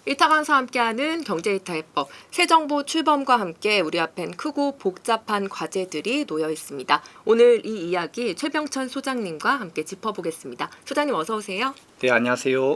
이타 강사와 함께하는 경제이타 해법. 새 정부 출범과 함께 우리 앞엔 크고 복잡한 과제들이 놓여 있습니다. 오늘 이 이야기 최병천 소장님과 함께 짚어보겠습니다. 소장님 어서 오세요. 네, 안녕하세요.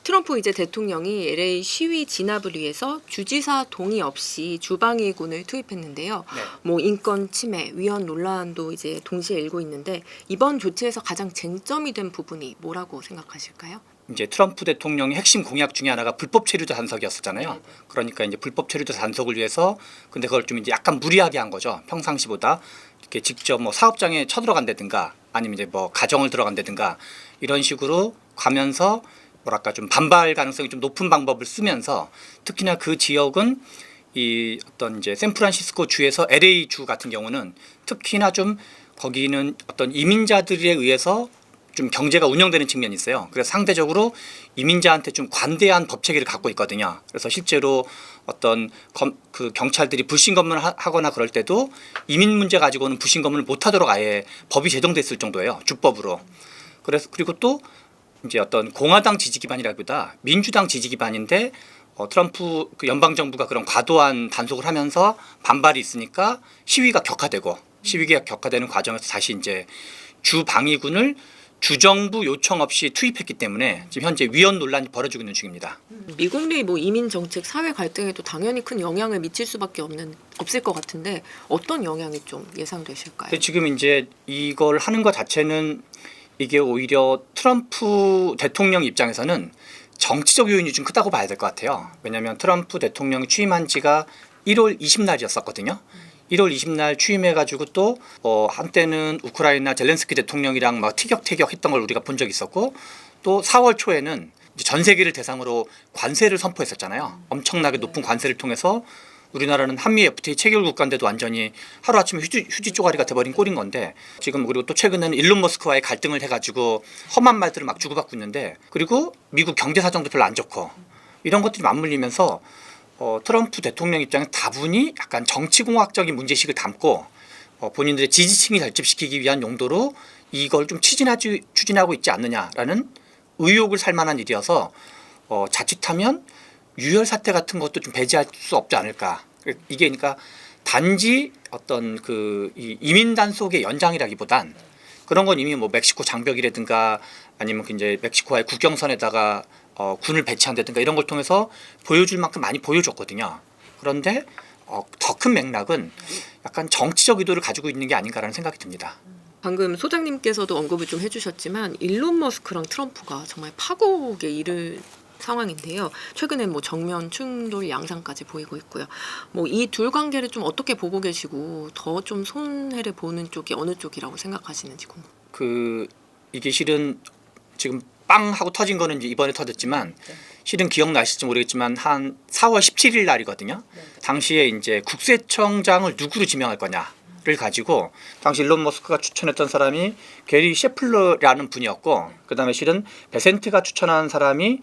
트럼프 이제 대통령이 LA 시위 진압을 위해서 주지사 동의 없이 주방위군을 투입했는데요. 네. 뭐 인권 침해, 위헌 논란도 이제 동시에 일고 있는데 이번 조치에서 가장 쟁점이 된 부분이 뭐라고 생각하실까요? 이제 트럼프 대통령의 핵심 공약 중에 하나가 불법 체류자 단속이었었잖아요. 그러니까 이제 불법 체류자 단속을 위해서 근데 그걸 좀 이제 약간 무리하게 한 거죠. 평상시보다 이렇게 직접 뭐 사업장에 쳐들어간다든가 아니면 이제 뭐 가정을 들어간다든가 이런 식으로 가면서 뭐랄까 좀 반발 가능성이 좀 높은 방법을 쓰면서 특히나 그 지역은 이 어떤 이제 샌프란시스코 주에서 LA 주 같은 경우는 특히나 좀 거기는 어떤 이민자들에 의해서 좀 경제가 운영되는 측면이 있어요. 그래서 상대적으로 이민자한테 좀 관대한 법 체계를 갖고 있거든요. 그래서 실제로 어떤 그 경찰들이 불신 검문을 하거나 그럴 때도 이민 문제 가지고는 불신 검문을 못하도록 아예 법이 제정됐을 정도예요. 주법으로. 그래서 그리고 또 이제 어떤 공화당 지지 기반이라기보다 민주당 지지 기반인데 트럼프 그 연방 정부가 그런 과도한 단속을 하면서 반발이 있으니까 시위가 격화되는 과정에서 다시 이제 주 방위군을 주정부 요청 없이 투입했기 때문에 지금 현재 위헌 논란이 벌어지고 있는 중입니다. 미국 내 뭐 이민 정책, 사회 갈등에도 당연히 큰 영향을 미칠 수밖에 없을 것 같은데 어떤 영향이 좀 예상되실까요? 근데 지금 이제 이걸 하는 것 자체는 이게 오히려 트럼프 대통령 입장에서는 정치적 요인이 좀 크다고 봐야 될 것 같아요. 왜냐하면 트럼프 대통령이 취임한 지가 1월 20날이었었거든요. 1월 20날 취임해가지고 또 한때는 우크라이나 젤렌스키 대통령이랑 막 티격태격 했던 걸 우리가 본 적이 있었고 또 4월 초에는 이제 전 세계를 대상으로 관세를 선포했었잖아요. 엄청나게 높은 관세를 통해서 우리나라는 한미 FTA 체결 국가인데도 완전히 하루아침에 휴지 쪼가리가 돼버린 꼴인 건데 지금 그리고 또 최근에는 일론 머스크와의 갈등을 해가지고 험한 말들을 막 주고받고 있는데 그리고 미국 경제 사정도 별로 안 좋고 이런 것들이 맞물리면서 트럼프 대통령 입장에 다분히 약간 정치공학적인 문제식을 담고 본인들의 지지층이 결집시키기 위한 용도로 이걸 좀 추진하고 있지 않느냐라는 의혹을 살 만한 일이어서 자칫하면 유혈 사태 같은 것도 좀 배제할 수 없지 않을까. 이게 그러니까 단지 어떤 그 이민 단속의 연장이라기보단 그런 건 이미 뭐 멕시코 장벽이라든가 아니면 이제 멕시코와의 국경선에다가 군을 배치한다든가 이런 걸 통해서 보여줄 만큼 많이 보여줬거든요. 그런데 더 큰 맥락은 약간 정치적 의도를 가지고 있는 게 아닌가라는 생각이 듭니다. 방금 소장님께서도 언급을 좀 해주셨지만 일론 머스크랑 트럼프가 정말 파국에 이를 상황인데요. 최근에 뭐 정면 충돌 양상까지 보이고 있고요. 뭐 이 둘 관계를 좀 어떻게 보고 계시고 더 좀 손해를 보는 쪽이 어느 쪽이라고 생각하시는지 궁금해요. 이게 실은 지금 빵 하고 터진 거는 이제 이번에 터졌지만 실은 기억나실지 모르겠지만 한 4월 17일 날이거든요. 당시에 이제 국세청장을 누구로 지명할 거냐를 가지고 당시 일론 머스크가 추천했던 사람이 게리 셰플러라는 분이었고 그다음에 실은 베센트가 추천한 사람이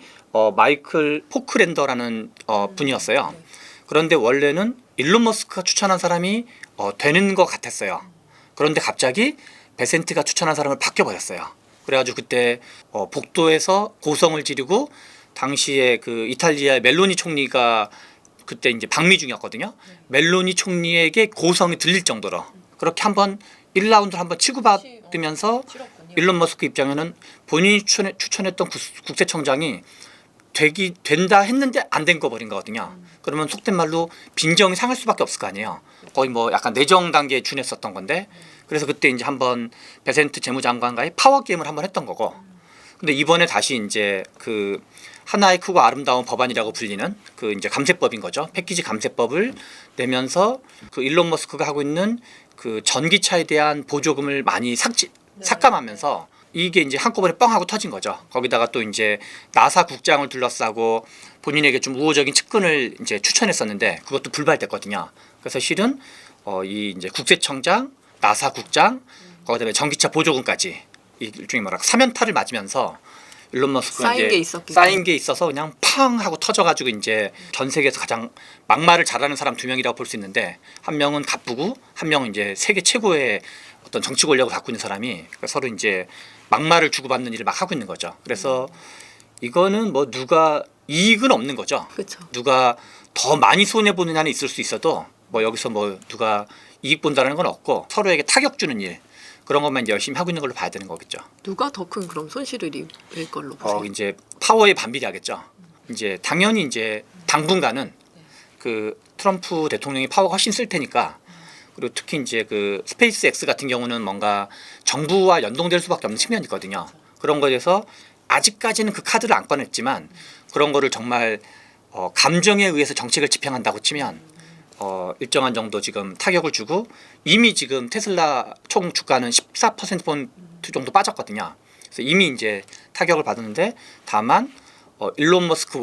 마이클 포크랜더라는 분이었어요. 그런데 원래는 일론 머스크가 추천한 사람이 되는 것 같았어요. 그런데 갑자기 베센트가 추천한 사람을 바뀌어버렸어요. 그래가지고 그때 복도에서 고성을 지르고 당시에 그 이탈리아 멜로니 총리가 그때 이제 방미 중이었거든요. 멜로니 총리에게 고성이 들릴 정도로 그렇게 한번 1라운드를 한번 치고받으면서 일론 머스크 입장에는 본인이 추천했던 국세청장이 된다 했는데 안 된 거 버린 거거든요. 그러면 속된 말로 빈정이 상할 수밖에 없을 거 아니에요. 거의 뭐 약간 내정 단계에 준했었던 건데 그래서 그때 이제 한번 베센트 재무장관과의 파워 게임을 한번 했던 거고. 근데 이번에 다시 이제 그 하나의 크고 아름다운 법안이라고 불리는 그 이제 감세법인 거죠. 패키지 감세법을 내면서 그 일론 머스크가 하고 있는 그 전기차에 대한 보조금을 많이 삭감하면서 이게 이제 한꺼번에 뻥 하고 터진 거죠. 거기다가 또 이제 나사 국장을 둘러싸고 본인에게 좀 우호적인 측근을 이제 추천했었는데 그것도 불발됐거든요. 그래서 실은 이 이제 국세청장, 나사 국장, 그다음에 전기차 보조금까지 일종의 뭐랄까 사면타를 맞으면서 일론 머스크가 쌓인 이제 게 있었기 쌓인 게 있어서 그냥 팡 하고 터져가지고 이제 전 세계에서 가장 막말을 잘하는 사람 두 명이라고 볼 수 있는데 한 명은 가쁘고 한 명은 이제 세계 최고의 어떤 정치 권력을 갖고 있는 사람이 그러니까 서로 이제 막말을 주고받는 일을 막 하고 있는 거죠. 그래서 이거는 뭐 누가 이익은 없는 거죠. 그렇죠. 누가 더 많이 손해 보는 한이 있을 수 있어도 뭐 여기서 뭐 누가 이익 본다는 건 없고 서로에게 타격 주는 일 그런 것만 이제 열심히 하고 있는 걸로 봐야 되는 거겠죠. 누가 더 큰 그럼 손실을 입을 걸로 보세요? 이제 파워의 반비례하겠죠. 이제 당연히 이제 당분간은 그 트럼프 대통령이 파워가 훨씬 쓸 테니까 그리고 특히 이제 그 스페이스 X 같은 경우는 뭔가 정부와 연동될 수밖에 없는 측면이 있거든요. 그런 거에 대해서 아직까지는 그 카드를 안 꺼냈지만 그런 거를 정말 감정에 의해서 정책을 집행한다고 치면 일정한 정도 지금 타격을 주고 이미 지금 테슬라 총 주가는 14%포인트 정도 빠졌거든요. 그래서 이미 이제 타격을 받았는데 다만 일론 머스크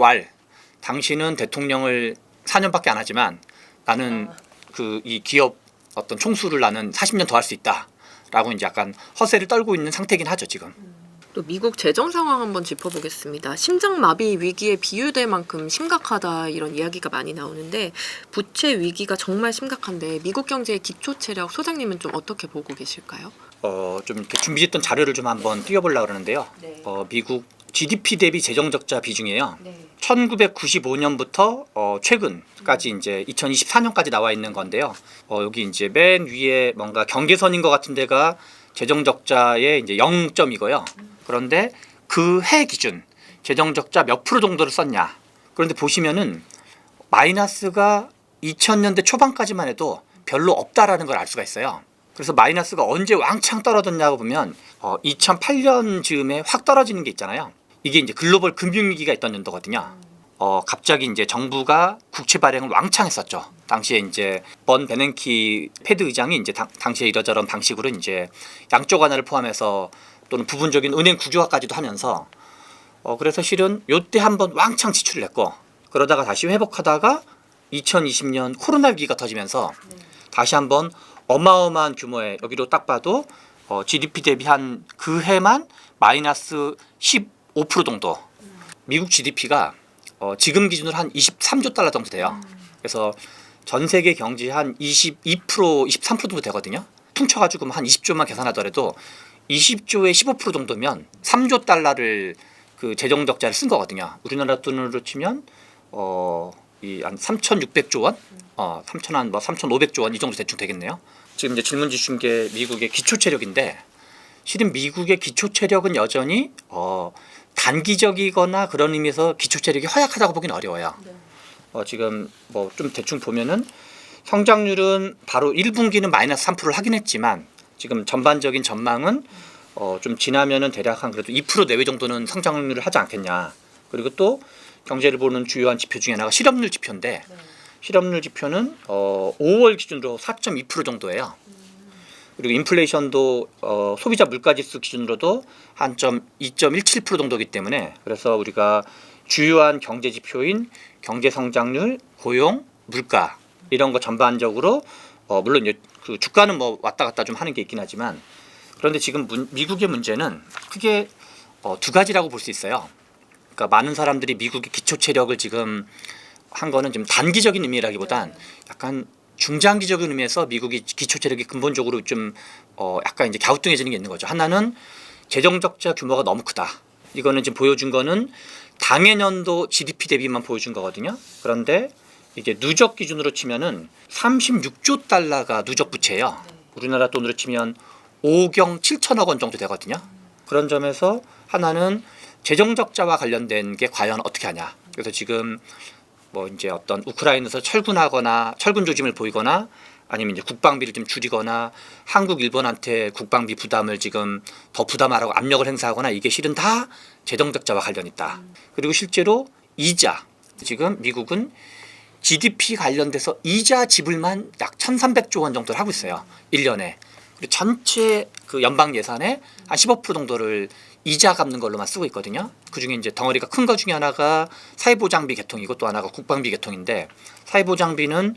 당신은 대통령을 4년밖에 안 하지만 나는 그 이 기업 어떤 총수를 나는 40년 더 할 수 있다라고 이제 약간 허세를 떨고 있는 상태긴 하죠 지금. 또 미국 재정 상황 한번 짚어보겠습니다. 심장마비 위기에 비유될 만큼 심각하다 이런 이야기가 많이 나오는데 부채 위기가 정말 심각한데 미국 경제의 기초 체력 소장님은 좀 어떻게 보고 계실까요? 좀 이렇게 준비했던 자료를 좀 한번 띄워보려고 그러는데요. 네. 미국 GDP 대비 재정 적자 비중이에요. 네. 1995년부터 최근까지 이제 2024년까지 나와 있는 건데요. 여기 이제 맨 위에 뭔가 경계선인 것 같은 데가 재정 적자의 이제 0점이고요. 그런데 그 해 기준 재정 적자 몇 프로 정도를 썼냐. 그런데 보시면은 마이너스가 2000년대 초반까지만 해도 별로 없다라는 걸 알 수가 있어요. 그래서 마이너스가 언제 왕창 떨어졌냐고 보면 2008년 즈음에 확 떨어지는 게 있잖아요. 이게 이제 글로벌 금융위기가 있던 연도거든요. 갑자기 이제 정부가 국채 발행을 왕창 했었죠. 당시에 이제 번 베냉키 패드 의장이 이제 당시에 이러저런 방식으로 이제 양쪽 하나를 포함해서 또는 부분적인 은행 구조화까지도 하면서 그래서 실은 요때 한번 왕창 지출을 했고 그러다가 다시 회복하다가 2020년 코로나 위기가 터지면서 다시 한번 어마어마한 규모의 여기로 딱 봐도 GDP 대비 한 그 해만 마이너스 15% 정도. 미국 GDP가 지금 기준으로 한 23조 달러 정도 돼요. 그래서 전 세계 경제 한 22%, 23% 정도 되거든요. 퉁쳐가지고 한 20조만 계산하더라도 20조에 15% 정도면 3조 달러를 그 재정 적자를 쓴 거거든요. 우리나라 돈으로 치면 이 한 3,600조 원, 3,500조 원 이 정도 대충 되겠네요. 지금 이제 질문 주신 게 미국의 기초 체력인데 실은 미국의 기초 체력은 여전히 단기적이거나 그런 의미에서 기초 체력이 허약하다고 보기는 어려워요. 지금 뭐 좀 대충 보면은 성장률은 바로 1분기는 마이너스 3%를 하긴 했지만 지금 전반적인 전망은 좀 지나면은 대략 한 그래도 2% 내외 정도는 성장률을 하지 않겠냐. 그리고 또 경제를 보는 주요한 지표 중에 하나가 실업률 지표인데 실업률 지표는 5월 기준으로 4.2% 정도예요. 그리고 인플레이션도 소비자 물가지수 기준으로도 한 2.17% 정도이기 때문에 그래서 우리가 주요한 경제 지표인 경제 성장률, 고용, 물가 이런 거 전반적으로 물론 이제 그 주가는 뭐 왔다 갔다 좀 하는 게 있긴 하지만 그런데 지금 미국의 문제는 크게 두 가지라고 볼 수 있어요. 그러니까 많은 사람들이 미국의 기초 체력을 지금 한 거는 좀 단기적인 의미라기보단 약간 중장기적인 의미에서 미국이 기초 체력이 근본적으로 좀 약간 이제 갸우뚱해지는 게 있는 거죠. 하나는 재정 적자 규모가 너무 크다. 이거는 지금 보여준 거는 당해년도 GDP 대비만 보여준 거거든요. 그런데 이게 누적 기준으로 치면은 36조 달러가 누적 부채예요. 우리나라 돈으로 치면 5경 7천억 원 정도 되거든요. 그런 점에서 하나는 재정 적자와 관련된 게 과연 어떻게 하냐. 그래서 지금 뭐 이제 어떤 우크라이나에서 철군하거나 철군 조짐을 보이거나 아니면 이제 국방비를 좀 줄이거나 한국 일본한테 국방비 부담을 지금 더 부담하라고 압력을 행사하거나 이게 실은 다 재정 적자와 관련 있다. 그리고 실제로 이자 지금 미국은 GDP 관련돼서 이자 지불만 약 1,300조 원 정도를 하고 있어요. 1년에. 그리고 전체 그 연방 예산의 한 15% 정도를 이자 갚는 걸로만 쓰고 있거든요. 그중에 이제 덩어리가 큰 거 중에 하나가 사회보장비 개통이고 또 하나가 국방비 개통인데 사회보장비는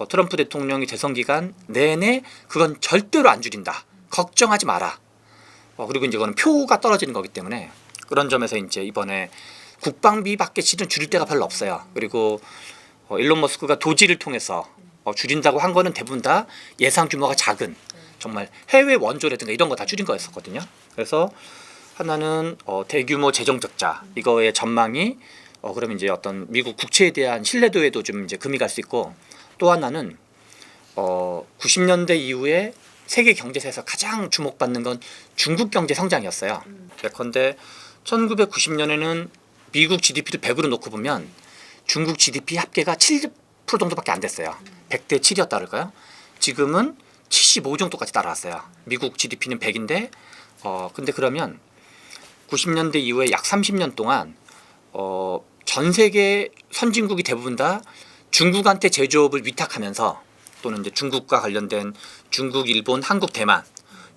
트럼프 대통령이 대선 기간 내내 그건 절대로 안 줄인다. 걱정하지 마라. 그리고 이제 그거는 표가 떨어지는 거기 때문에 그런 점에서 이제 이번에 국방비밖에 실은 줄일 데가 별로 없어요. 그리고 일론 머스크가 도지를 통해서 줄인다고 한 거는 대부분 다 예상 규모가 작은 정말 해외 원조라든가 이런 거 다 줄인 거였었거든요. 그래서 하나는 대규모 재정 적자 이거의 전망이 그러면 이제 어떤 미국 국채에 대한 신뢰도에도 좀 이제 금이 갈 수 있고, 또 하나는 90년대 이후에 세계 경제사에서 가장 주목받는 건 중국 경제 성장이었어요. 예컨대 1990년에는 미국 GDP를 100으로 놓고 보면 중국 GDP 합계가 70% 정도밖에 안 됐어요. 100대 7이었다 그럴까요? 지금은 75 정도까지 따라왔어요. 미국 GDP는 100인데 근데 그러면 90년대 이후에 약 30년 동안 전 세계 선진국이 대부분 다 중국한테 제조업을 위탁하면서, 또는 이제 중국과 관련된 중국, 일본, 한국, 대만,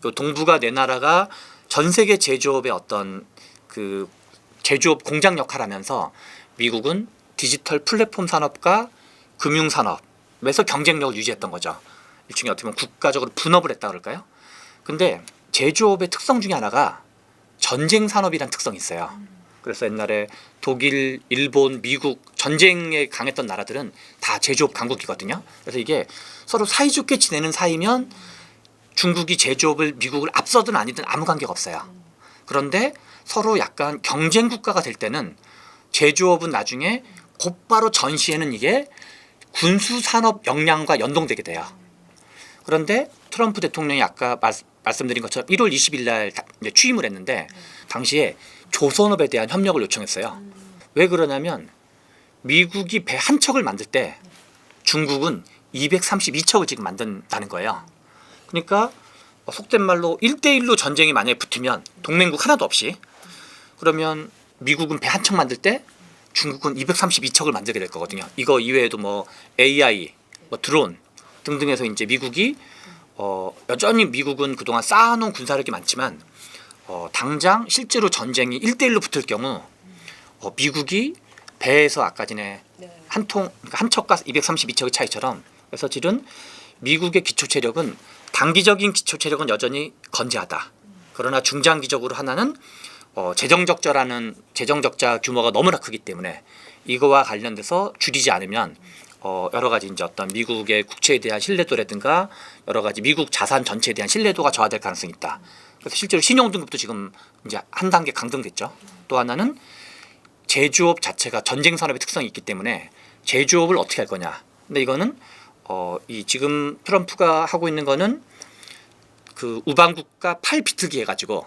요 동북아 네 나라가 전 세계 제조업의 어떤 그 제조업 공장 역할을 하면서 미국은 디지털 플랫폼 산업과 금융 산업에서 경쟁력을 유지했던 거죠. 일종의 어떻게 보면 국가적으로 분업을 했다 그럴까요? 근데 제조업의 특성 중에 하나가 전쟁 산업이란 특성이 있어요. 그래서 옛날에 독일, 일본, 미국 전쟁에 강했던 나라들은 다 제조업 강국이거든요. 그래서 이게 서로 사이좋게 지내는 사이면 중국이 제조업을 미국을 앞서든 아니든 아무 관계가 없어요. 그런데 서로 약간 경쟁 국가가 될 때는 제조업은 나중에 곧바로 전시에는 이게 군수 산업 역량과 연동되게 돼요. 그런데 트럼프 대통령이 아까 말씀드린 것처럼 1월 20일 날 취임을 했는데 당시에 조선업에 대한 협력을 요청했어요. 왜 그러냐면 미국이 배 한 척을 만들 때 중국은 232척을 지금 만든다는 거예요. 그러니까 속된 말로 1대1로 전쟁이 만약에 붙으면 동맹국 하나도 없이, 그러면 미국은 배 한 척 만들 때 중국은 232척을 만들게 될 거거든요. 이거 이외에도 뭐 AI, 뭐 드론 등등해서 이제 미국이 여전히 미국은 그동안 쌓아놓은 군사력이 많지만 당장 실제로 전쟁이 1대1로 붙을 경우 미국이 배에서 아까 전에 한 척과 232척의 차이처럼, 그래서 실은 미국의 기초 체력은 단기적인 기초 체력은 여전히 건재하다. 그러나 중장기적으로 하나는 재정 적자 규모가 너무나 크기 때문에 이거와 관련돼서 줄이지 않으면 여러 가지 이제 어떤 미국의 국채에 대한 신뢰도라든가 여러 가지 미국 자산 전체에 대한 신뢰도가 저하될 가능성이 있다. 그래서 실제로 신용 등급도 지금 이제 한 단계 강등됐죠. 또 하나는 제조업 자체가 전쟁 산업의 특성이 있기 때문에 제조업을 어떻게 할 거냐. 근데 이거는 이 지금 트럼프가 하고 있는 거는 그 우방국가 팔 비틀기 해가지고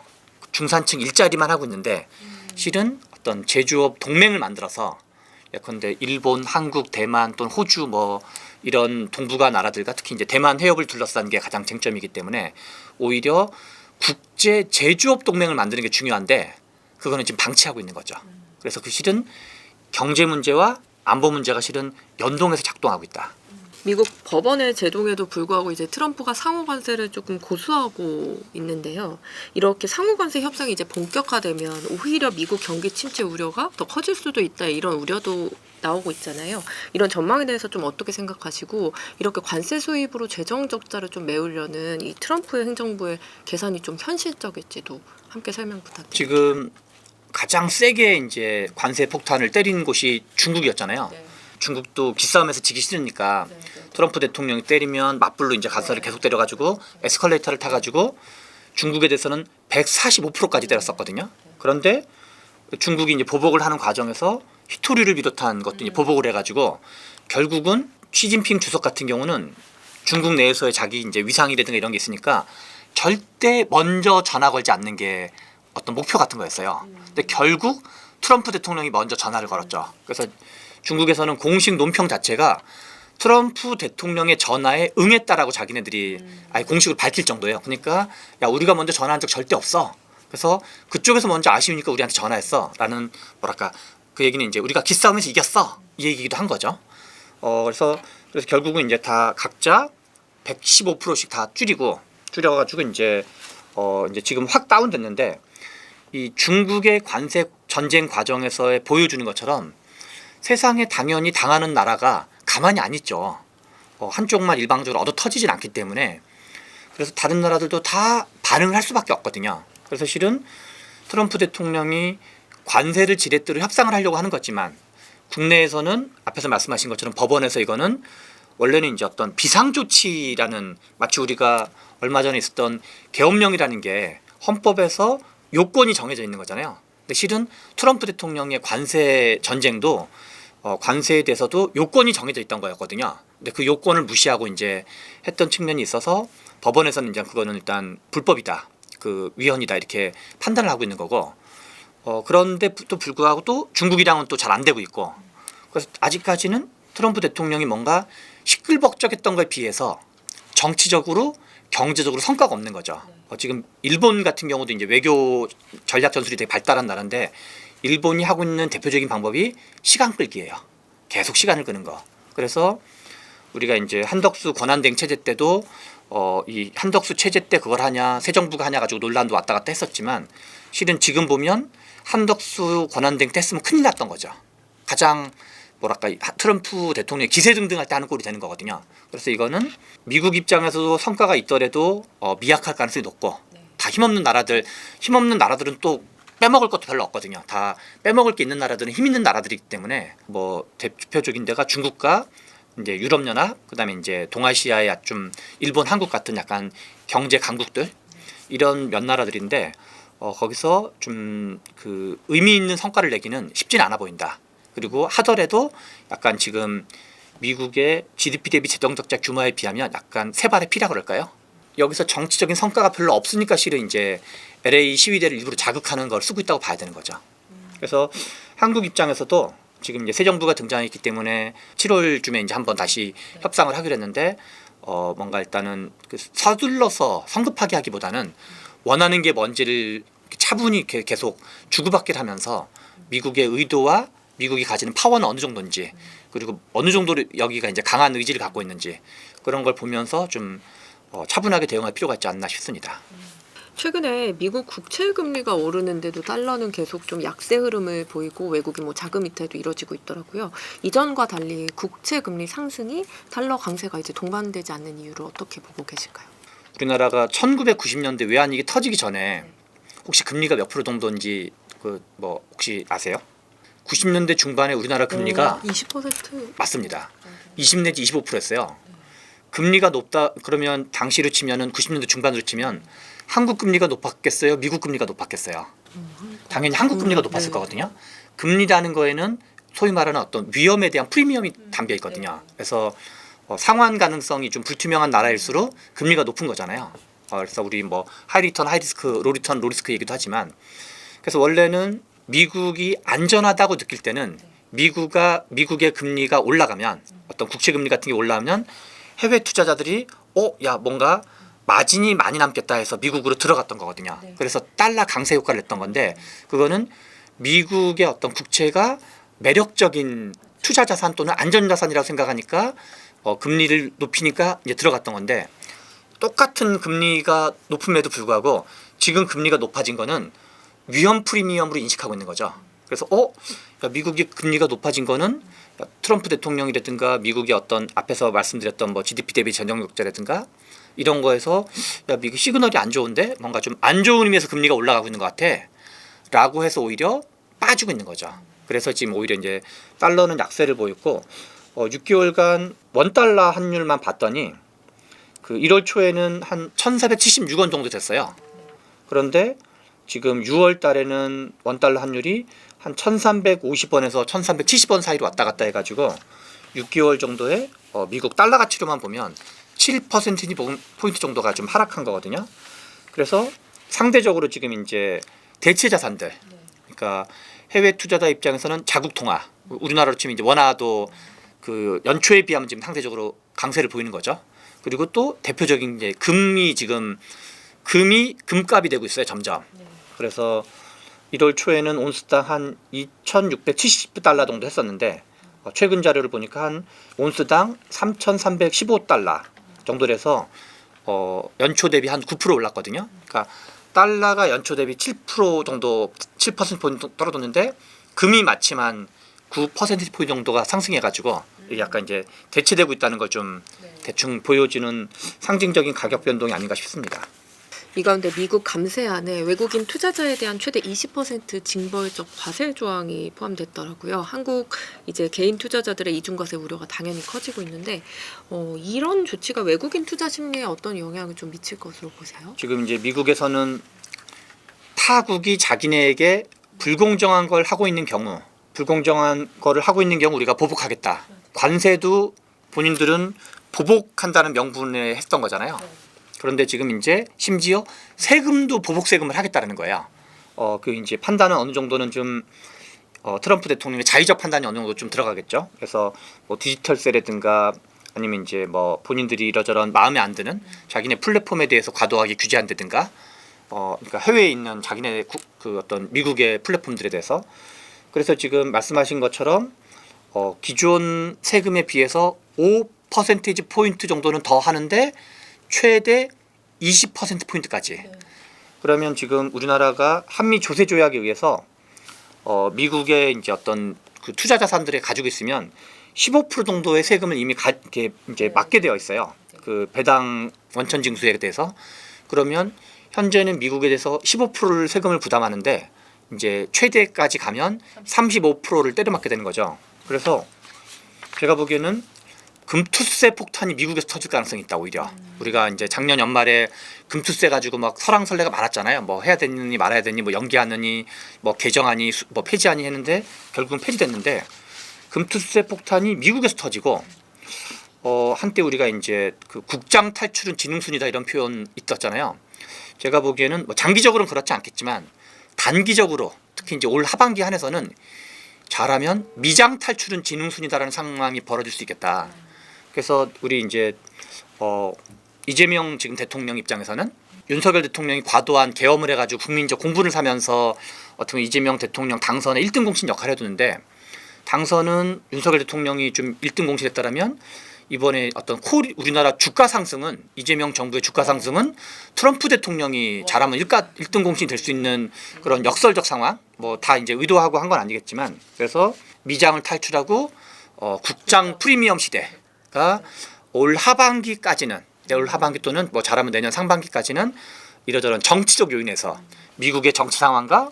중산층 일자리만 하고 있는데, 실은 어떤 제조업 동맹을 만들어서 예컨대 일본, 한국, 대만 또는 호주 뭐 이런 동북아 나라들과 특히 이제 대만 해협을 둘러싼 게 가장 쟁점이기 때문에 오히려 국제 제조업 동맹을 만드는 게 중요한데 그거는 지금 방치하고 있는 거죠. 그래서 그 실은 경제 문제와 안보 문제가 실은 연동해서 작동하고 있다. 미국 법원의 제동에도 불구하고 이제 트럼프가 상호 관세를 조금 고수하고 있는데요. 이렇게 상호 관세 협상이 이제 본격화되면 오히려 미국 경기 침체 우려가 더 커질 수도 있다, 이런 우려도 나오고 있잖아요. 이런 전망에 대해서 좀 어떻게 생각하시고, 이렇게 관세 수입으로 재정 적자를 좀 메우려는 이 트럼프의 행정부의 계산이 좀 현실적일지도 함께 설명 부탁드립니다. 지금 가장 세게 이제 관세 폭탄을 때린 곳이 중국이었잖아요. 네. 중국도 기싸움에서 지기 싫으니까 트럼프 대통령이 때리면 맞불로 이제 관세를 계속 때려가지고 에스컬레이터를 타가지고 중국에 대해서는 145%까지 때렸었거든요. 그런데 중국이 이제 보복을 하는 과정에서 히토리를 비롯한 것도 이제 보복을 해가지고 결국은 시진핑 주석 같은 경우는 중국 내에서의 자기 이제 위상이라든가 이런 게 있으니까 절대 먼저 전화 걸지 않는 게 어떤 목표 같은 거였어요. 근데 결국 트럼프 대통령이 먼저 전화를 걸었죠. 그래서 중국에서는 공식 논평 자체가 트럼프 대통령의 전화에 응했다라고 자기네들이 아예 공식으로 밝힐 정도예요. 그러니까 야, 우리가 먼저 전화한 적 절대 없어. 그래서 그쪽에서 먼저 아쉬우니까 우리한테 전화했어 라는, 뭐랄까, 그 얘기는 이제 우리가 기싸움에서 이겼어 이 얘기기도 한 거죠. 그래서 결국은 이제 다 각자 115%씩 다 줄여가지고 이제 지금 확 다운됐는데, 이 중국의 관세 전쟁 과정에서의 보여주는 것처럼 세상에 당연히 당하는 나라가 가만히 안 있죠. 한쪽만 일방적으로 얻어 터지진 않기 때문에, 그래서 다른 나라들도 다 반응을 할 수밖에 없거든요. 그래서 실은 트럼프 대통령이 관세를 지렛대로 협상을 하려고 하는 거지만 국내에서는 앞에서 말씀하신 것처럼 법원에서 이거는 원래는 이제 어떤 비상조치라는 마치 우리가 얼마 전에 있었던 계엄령이라는 게 헌법에서 요건이 정해져 있는 거잖아요. 근데 실은 트럼프 대통령의 관세 전쟁도 관세에 대해서도 요건이 정해져 있던 거였거든요. 근데 그 요건을 무시하고 이제 했던 측면이 있어서 법원에서는 이제 그거는 일단 불법이다, 그 위헌이다 이렇게 판단을 하고 있는 거고, 그런데 또 불구하고 또 중국이랑은 또 잘 안 되고 있고, 그래서 아직까지는 트럼프 대통령이 뭔가 시끌벅적했던 거에 비해서 정치적으로 경제적으로 성과가 없는 거죠. 지금 일본 같은 경우도 이제 외교 전략 전술이 되게 발달한 나라인데 일본이 하고 있는 대표적인 방법이 시간 끌기예요. 계속 시간을 끄는 거. 그래서 우리가 이제 한덕수 권한대행 체제 때도 이 한덕수 체제 때 그걸 하냐 새 정부가 하냐 가지고 논란도 왔다 갔다 했었지만 실은 지금 보면 한덕수 권한대행 때 했으면 큰일 났던 거죠. 가장 뭐랄까 트럼프 대통령이 기세등등할 때 하는 꼴이 되는 거거든요. 그래서 이거는 미국 입장에서도 성과가 있더라도 미약할 가능성이 높고, 다 힘없는 나라들은 또 빼먹을 것도 별로 없거든요. 다 빼먹을 게 있는 나라들은 힘 있는 나라들이기 때문에 뭐 대표적인 데가 중국과 이제 유럽연합, 그다음에 이제 동아시아의 좀 일본, 한국 같은 약간 경제 강국들, 이런 몇 나라들인데 거기서 좀 그 의미 있는 성과를 내기는 쉽지는 않아 보인다. 그리고 하더라도 약간 지금 미국의 GDP 대비 재정 적자 규모에 비하면 약간 세 발의 피라 그럴까요? 여기서 정치적인 성과가 별로 없으니까 실은 이제 LA 시위대를 일부러 자극하는 걸 쓰고 있다고 봐야 되는 거죠. 그래서 한국 입장에서도 지금 이제 새 정부가 등장했기 때문에 7월쯤에 이제 한번 다시 협상을 하기로 했는데 뭔가 일단은 그 서둘러서 성급하게 하기보다는 원하는 게 뭔지를 차분히 계속 주고받기를 하면서 미국의 의도와 미국이 가지는 파워는 어느 정도인지, 그리고 어느 정도로 여기가 이제 강한 의지를 갖고 있는지, 그런 걸 보면서 좀 차분하게 대응할 필요가 있지 않나 싶습니다. 최근에 미국 국채 금리가 오르는데도 달러는 계속 좀 약세 흐름을 보이고 외국인 뭐 자금 이탈도 이뤄지고 있더라고요. 이전과 달리 국채 금리 상승이 달러 강세가 이제 동반되지 않는 이유를 어떻게 보고 계실까요? 우리나라가 1990년대 외환위기 터지기 전에 혹시 금리가 몇 프로 정도인지 그 뭐 혹시 아세요? 90년대 중반에 우리나라 금리가 20%? 맞습니다. 20 내지 25%였어요. 금리가 높다 그러면 당시로 치면은 90년대 중반으로 치면 한국 금리가 높았겠어요? 미국 금리가 높았겠어요? 당연히 한국 금리가 높았을 거거든요. 금리라는 거에는 소위 말하는 어떤 위험에 대한 프리미엄이 담겨 있거든요. 그래서 상환 가능성이 좀 불투명한 나라일수록 금리가 높은 거잖아요. 그래서 우리 뭐 하이 리턴, 하이 리스크, 로 리턴, 로 리스크 얘기도 하지만, 그래서 원래는 미국이 안전하다고 느낄 때는 미국의 금리가 올라가면, 어떤 국채 금리 같은 게 올라가면 해외 투자자들이 야 뭔가 마진이 많이 남겠다 해서 미국으로 들어갔던 거거든요. 그래서 달러 강세 효과를 냈던 건데, 그거는 미국의 어떤 국채가 매력적인 투자 자산 또는 안전 자산이라고 생각하니까 금리를 높이니까 이제 들어갔던 건데, 똑같은 금리가 높음에도 불구하고 지금 금리가 높아진 거는 위험 프리미엄으로 인식하고 있는 거죠. 그래서 미국이 금리가 높아진 거는 트럼프 대통령이라든가 미국의 어떤 앞에서 말씀드렸던 뭐 GDP 대비 재정 적자라든가 이런 거에서 미국 시그널이 안 좋은데 뭔가 좀 안 좋은 의미에서 금리가 올라가고 있는 것 같아 라고 해서 오히려 빠지고 있는 거죠. 그래서 지금 오히려 이제 달러는 약세를 보였고 6개월간 원달러 환율만 봤더니 그 1월 초에는 한 1,476원 정도 됐어요. 그런데 지금 6월 달에는 원달러 환율이 한 1,350원에서 1,370원 사이로 왔다 갔다 해가지고 6개월 정도의 미국 달러 가치로만 보면 7%포인트 정도가 좀 하락한 거거든요. 그래서 상대적으로 지금 이제 대체 자산들, 그러니까 해외 투자자 입장에서는 자국 통화, 우리나라로 치면 이제 원화도 그 연초에 비하면 지금 상대적으로 강세를 보이는 거죠. 그리고 또 대표적인 이제 금이 금값이 되고 있어요, 점점. 그래서 1월 초에는 온스당 한 2,670달러 정도 했었는데 최근 자료를 보니까 한 온스당 3,315달러 정도라서 연초 대비 한 9% 올랐거든요. 그러니까 달러가 연초 대비 7% 정도 7%포인트 떨어졌는데 금이 마침 한 9%포인트 정도가 상승해가지고 약간 이제 대체되고 있다는 걸 좀 대충 보여주는 상징적인 가격 변동이 아닌가 싶습니다. 이 가운데 미국 감세안에 외국인 투자자에 대한 최대 20% 징벌적 과세 조항이 포함됐더라고요. 한국 이제 개인 투자자들의 이중과세 우려가 당연히 커지고 있는데 이런 조치가 외국인 투자 심리에 어떤 영향을 좀 미칠 것으로 보세요? 지금 이제 미국에서는 타국이 자기네에게 불공정한 걸 하고 있는 경우, 우리가 보복하겠다. 관세도 본인들은 보복한다는 명분에 했던 거잖아요. 그런데 지금 이제 심지어 세금도 보복 세금을 하겠다는 거예요. 그 이제 판단은 어느 정도는 좀 트럼프 대통령의 자의적 판단이 어느 정도 좀 들어가겠죠. 그래서 뭐 디지털세라든가 아니면 이제 뭐 본인들이 이러저런 마음에 안 드는 자기네 플랫폼에 대해서 과도하게 규제한다든가, 그러니까 해외에 있는 자기네 그 어떤 미국의 플랫폼들에 대해서. 그래서 지금 말씀하신 것처럼 기존 세금에 비해서 5% 포인트 정도는 더 하는데 최대 20% 포인트까지. 그러면 지금 우리나라가 한미 조세 조약에 의해서 미국의 이제 어떤 그 투자 자산들에 가지고 있으면 15% 정도의 세금을 이미 이렇게 이제 맞게 되어 있어요. 그 배당 원천 징수에 대해서. 그러면 현재는 미국에 대해서 15%를 세금을 부담하는데 이제 최대까지 가면 35%를 때려맞게 되는 거죠. 그래서 제가 보기에는 금투세 폭탄이 미국에서 터질 가능성이 있다. 오히려 우리가 이제 작년 연말에 금투세 가지고 막 설왕설래가 많았잖아요. 뭐 해야 되느니 말아야 되니, 뭐 연기하느니, 뭐 개정하니, 뭐 폐지하니 했는데 결국은 폐지됐는데, 금투세 폭탄이 미국에서 터지고 한때 우리가 이제 그 국장 탈출은 지능순이다 이런 표현 있었잖아요. 제가 보기에는 뭐 장기적으로는 그렇지 않겠지만 단기적으로 특히 이제 올 하반기 한해서는 잘하면 미장 탈출은 지능순이다라는 상황이 벌어질 수 있겠다. 그래서 우리 이제 이재명 지금 대통령 입장에서는 윤석열 대통령이 과도한 계엄을 해가지고 국민적 공분을 사면서 어떻게 보면 이재명 대통령 당선에 1등 공신 역할을 해두는데, 당선은 윤석열 대통령이 좀 1등 공신했다라면 이번에 어떤 우리나라 주가 상승은, 이재명 정부의 주가 상승은 트럼프 대통령이 잘하면 1등 공신이 될 수 있는 그런 역설적 상황, 뭐 다 이제 의도하고 한 건 아니겠지만, 그래서 미장을 탈출하고 국장 프리미엄 시대가 올 하반기까지는, 올 하반기 또는 뭐 잘하면 내년 상반기까지는 이러저런 정치적 요인에서 미국의 정치 상황과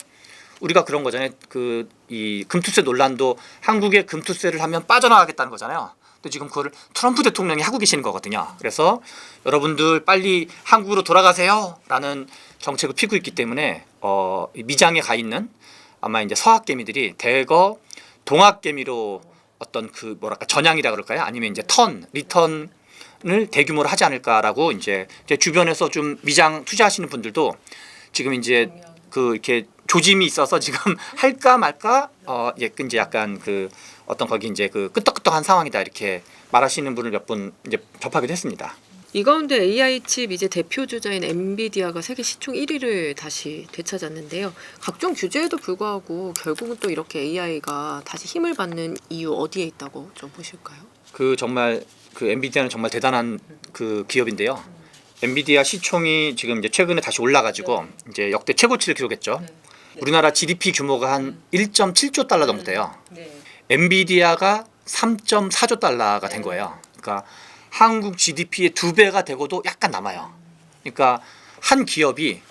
우리가 그런 거잖아요. 그 이 금투세 논란도 한국의 금투세를 하면 빠져나가겠다는 거잖아요. 근데 지금 그거를 트럼프 대통령이 하고 계시는 거거든요. 그래서 여러분들 빨리 한국으로 돌아가세요라는 정책을 피고 있기 때문에 미장에 가 있는 아마 이제 서학개미들이 대거 동학개미로 어떤 그 뭐랄까 전향이라 그럴까요? 아니면 이제 리턴을 대규모로 하지 않을까라고 이제 제 주변에서 좀 미장 투자하시는 분들도 지금 이제 그 이렇게 조짐이 있어서 지금 할까 말까 이제 약간 그 어떤 거기 이제 그 끄떡끄떡한 상황이다 이렇게 말하시는 분을 몇 분 이제 접하기도 했습니다. 이 가운데 AI 칩 이제 대표 주자인 엔비디아가 세계 시총 1위를 다시 되찾았는데요. 각종 규제에도 불구하고 결국은 또 이렇게 AI가 다시 힘을 받는 이유 어디에 있다고 좀 보실까요? 그 정말 그 엔비디아는 정말 대단한 그 기업인데요. 엔비디아 시총이 지금 이제 최근에 다시 올라가지고 이제 역대 최고치를 기록했죠. 우리나라 GDP 규모가 한 1.7조 달러 정도 돼요. 엔비디아가 3.4조 달러가 된 거예요. 그러니까 한국 GDP의 2배가 되고도 약간 남아요. 그러니까 한 기업이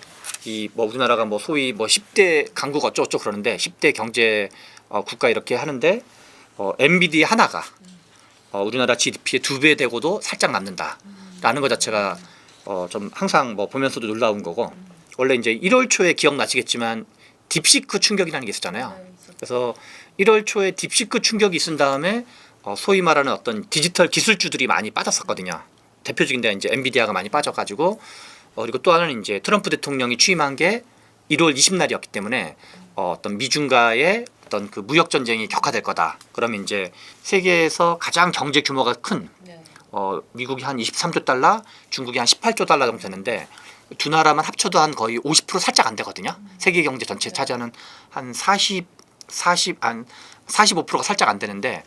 이 뭐 우리나라가 뭐 소위 뭐 10대 강국 어쩌고저쩌고 그러는데 10대 경제 국가 이렇게 하는데 엔비디아 하나가 우리나라 GDP의 2배 되고도 살짝 남는다라는 것 자체가 좀 항상 뭐 보면서도 놀라운 거고, 원래 이제 1월 초에 기억나시겠지만 딥시크 충격이라는 게 있었잖아요. 그래서 1월 초에 딥시크 충격이 있은 다음에 소위 말하는 어떤 디지털 기술주들이 많이 빠졌었거든요. 대표적인 데가 이제 엔비디아가 많이 빠져가지고 그리고 또 하나는 이제 트럼프 대통령이 취임한 게 1월 20날이었기 때문에 어떤 미중과의 어떤 그 무역 전쟁이 격화될 거다. 그러면 이제 세계에서 가장 경제 규모가 큰 미국이 한 23조 달러, 중국이 한 18조 달러 정도 되는데 두 나라만 합쳐도 한 거의 50% 살짝 안 되거든요. 세계 경제 전체 차지하는 한 45%가 살짝 안 되는데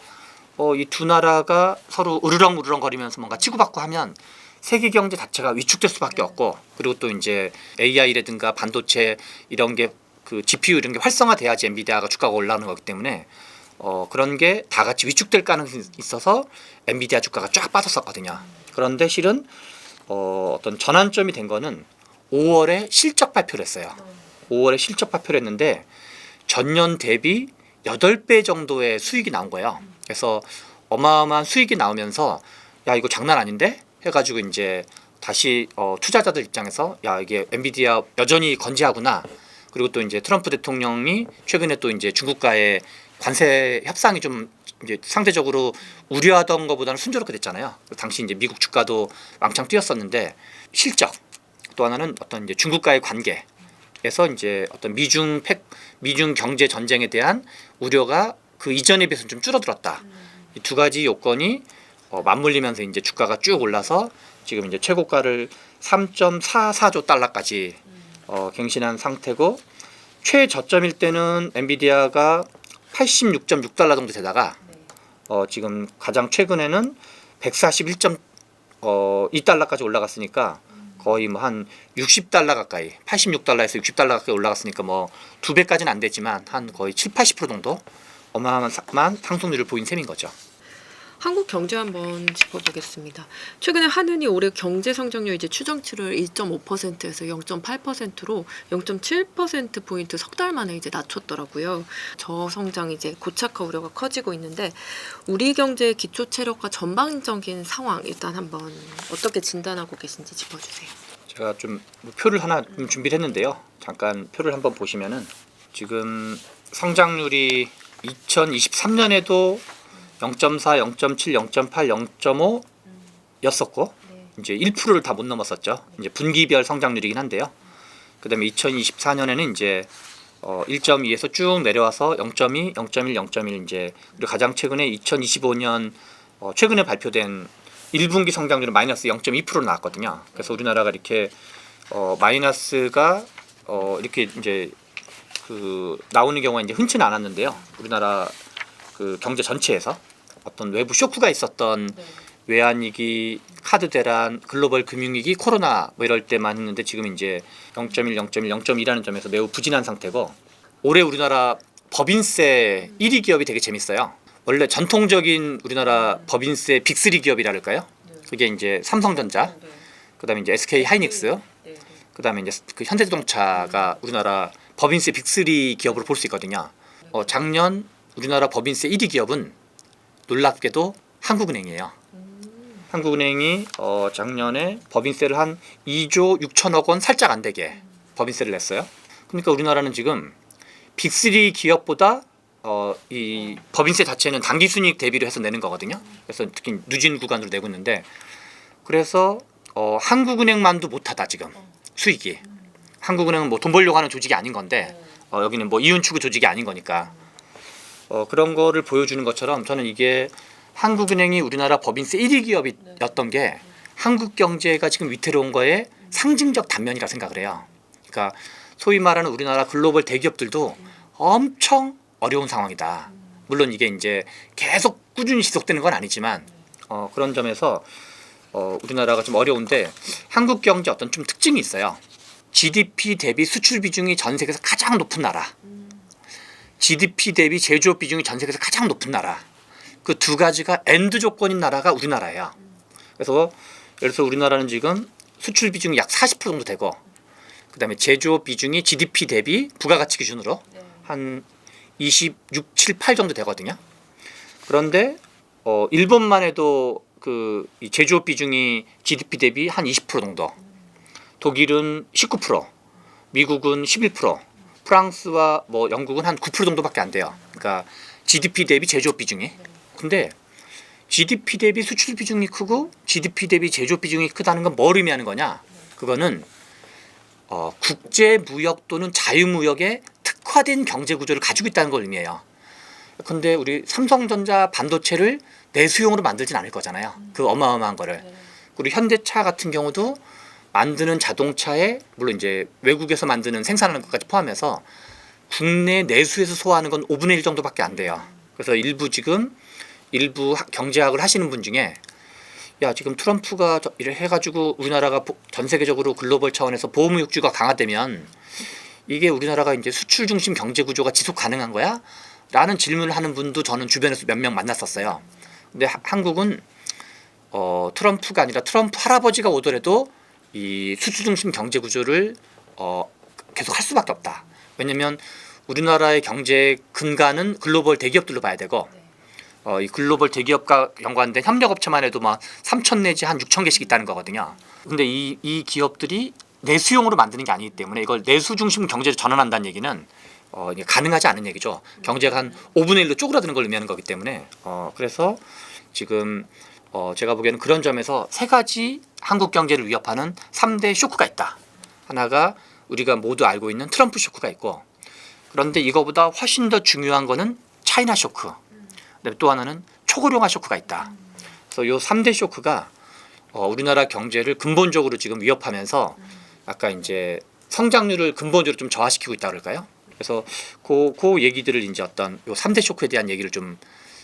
이 두 나라가 서로 으르렁으르렁 거리면서 뭔가 치고받고 하면 세계 경제 자체가 위축될 수밖에 없고, 그리고 또 이제 AI라든가 반도체 이런 게 그 GPU 이런 게 활성화돼야지 엔비디아가 주가가 올라오는 거기 때문에 그런 게 다 같이 위축될 가능성이 있어서 엔비디아 주가가 쫙 빠졌었거든요. 그런데 실은 어떤 전환점이 된 거는 5월에 실적 발표를 했어요. 5월에 실적 발표를 했는데 전년 대비 8배 정도의 수익이 나온 거예요. 그래서 어마어마한 수익이 나오면서 야 이거 장난 아닌데 해가지고 이제 다시 투자자들 입장에서 야 이게 엔비디아 여전히 건재하구나. 그리고 또 이제 트럼프 대통령이 최근에 또 이제 중국과의 관세 협상이 좀 이제 상대적으로 우려하던 것보다는 순조롭게 됐잖아요. 당시 이제 미국 주가도 왕창 뛰었었는데 실적 또 하나는 어떤 이제 중국과의 관계에서 이제 어떤 미중 경제 전쟁에 대한 우려가 그 이전에 비해서 좀 줄어들었다. 이 두 가지 요건이 맞물리면서 이제 주가가 쭉 올라서 지금 이제 최고가를 3.44조 달러까지 갱신한 상태고 최저점일 때는 엔비디아가 86.6달러 정도 되다가 지금 가장 최근에는 141.2달러까지 올라갔으니까 거의 뭐 한 60달러 가까이 86달러에서 60달러 가까이 올라갔으니까 뭐 2배까지는 안 되지만 한 거의 70~80% 정도 어마어마한 상승률을 보인 셈인 거죠. 한국 경제 한번 짚어보겠습니다. 최근에 한은이 올해 경제 성장률 이제 추정치를 1.5%에서 0.8%로 0.7% 포인트 석 달 만에 이제 낮췄더라고요. 저성장 이제 고착화 우려가 커지고 있는데 우리 경제의 기초 체력과 전반적인 상황 일단 한번 어떻게 진단하고 계신지 짚어주세요. 제가 좀 표를 하나 좀 준비를 했는데요. 잠깐 표를 한번 보시면은 지금 성장률이 2023년에도 0.4, 0.7, 0.8, 0.5 였었고 이제 1%를 다 못 넘었었죠. 이제 분기별 성장률이긴 한데요. 그다음에 2024년에는 이제 1.2에서 쭉 내려와서 0.2, 0.1, 0.1 이제 그리고 가장 최근에 2025년 최근에 발표된 1분기 성장률은 마이너스 0.2%로 나왔거든요. 그래서 우리나라가 이렇게 마이너스가 이렇게 이제 그 나오는 경우가 이제 흔치는 않았는데요. 우리나라 그 경제 전체에서 어떤 외부 쇼크가 있었던 외환위기, 카드 대란, 글로벌 금융위기, 코로나 뭐 이럴 때만 했는데 지금 이제 0.1, 0.1, 0.2라는 점에서 매우 부진한 상태고 올해 우리나라 법인세 1위 기업이 되게 재밌어요. 원래 전통적인 우리나라 법인세 빅3 기업이랄까요? 그게 이제 삼성전자, 그다음에 이제 SK 하이닉스, 그다음에 이제 그 현대자동차가 우리나라 법인세 빅3 기업으로 볼 수 있거든요. 작년 우리나라 법인세 1위 기업은 놀랍게도 한국은행이에요. 한국은행이 작년에 법인세를 한 2조 6천억 원 살짝 안 되게 법인세를 냈어요. 그러니까 우리나라는 지금 빅3 기업보다 이 법인세 자체는 당기순이익 대비로 해서 내는 거거든요. 그래서 특히 누진 구간으로 내고 있는데 그래서 한국은행만도 못하다 지금 수익이. 한국은행은 뭐 돈 벌려고 하는 조직이 아닌 건데 여기는 뭐 이윤 추구 조직이 아닌 거니까 그런 거를 보여주는 것처럼 저는 이게 한국은행이 우리나라 법인세 1위 기업이었던 게 한국 경제가 지금 위태로운 거에 상징적 단면이라 생각을 해요. 그러니까 소위 말하는 우리나라 글로벌 대기업들도 엄청 어려운 상황이다. 물론 이게 이제 계속 꾸준히 지속되는 건 아니지만 그런 점에서 우리나라가 좀 어려운데 한국 경제 어떤 좀 특징이 있어요. GDP 대비 수출 비중이 전 세계에서 가장 높은 나라. GDP 대비 제조업 비중이 전 세계에서 가장 높은 나라. 그 두 가지가 엔드 조건인 나라가 우리나라예요. 그래서 예를 들어서 우리나라는 지금 수출 비중이 약 40% 정도 되고 그다음에 제조업 비중이 GDP 대비 부가가치 기준으로 한 26, 7, 8 정도 되거든요. 그런데 일본만 해도 그 제조업 비중이 GDP 대비 한 20% 정도. 독일은 19%, 미국은 11%, 프랑스와 뭐 영국은 한 9% 정도밖에 안 돼요. 그러니까 GDP 대비 제조업 비중이. 근데 GDP 대비 수출 비중이 크고 GDP 대비 제조업 비중이 크다는 건 뭘 의미하는 거냐? 그거는 국제 무역 또는 자유 무역에 특화된 경제 구조를 가지고 있다는 걸 의미해요. 근데 우리 삼성전자 반도체를 내수용으로 만들진 않을 거잖아요. 그 어마어마한 거를. 그리고 현대차 같은 경우도 만드는 자동차에 물론 이제 외국에서 만드는 생산하는 것까지 포함해서 국내 내수에서 소화하는 건 5분의 1 정도밖에 안 돼요. 그래서 일부 경제학을 하시는 분 중에 야 지금 트럼프가 이래 해가지고 우리나라가 전 세계적으로 글로벌 차원에서 보호무역주의가 강화되면 이게 우리나라가 이제 수출 중심 경제 구조가 지속 가능한 거야? 라는 질문을 하는 분도 저는 주변에서 몇 명 만났었어요. 근데 한국은 트럼프가 아니라 트럼프 할아버지가 오더라도 이 수출 중심 경제 구조를 계속 할 수밖에 없다. 왜냐하면 우리나라의 경제 근간은 글로벌 대기업들로 봐야 되고 이 글로벌 대기업과 연관된 협력업체만 해도 막 3천 내지 한 6천 개씩 있다는 거거든요. 근데 이 기업들이 내수용으로 만드는 게 아니기 때문에 이걸 내수 중심 경제로 전환한다는 얘기는 이게 가능하지 않은 얘기죠. 경제가 한 5분의 1로 쪼그라드는 걸 의미하는 거기 때문에 그래서 지금 제가 보기에는 그런 점에서 세 가지 한국 경제를 위협하는 3대 쇼크가 있다. 하나가 우리가 모두 알고 있는 트럼프 쇼크가 있고, 그런데 이거보다 훨씬 더 중요한 거는 차이나 쇼크, 그다음에 또 하나는 초고령화 쇼크가 있다. 그래서 이 3대 쇼크가 우리나라 경제를 근본적으로 지금 위협하면서 아까 이제 성장률을 근본적으로 좀 저하시키고 있다 그럴까요? 그래서 그 얘기들을 이제 어떤 요 3대 쇼크에 대한 얘기를 좀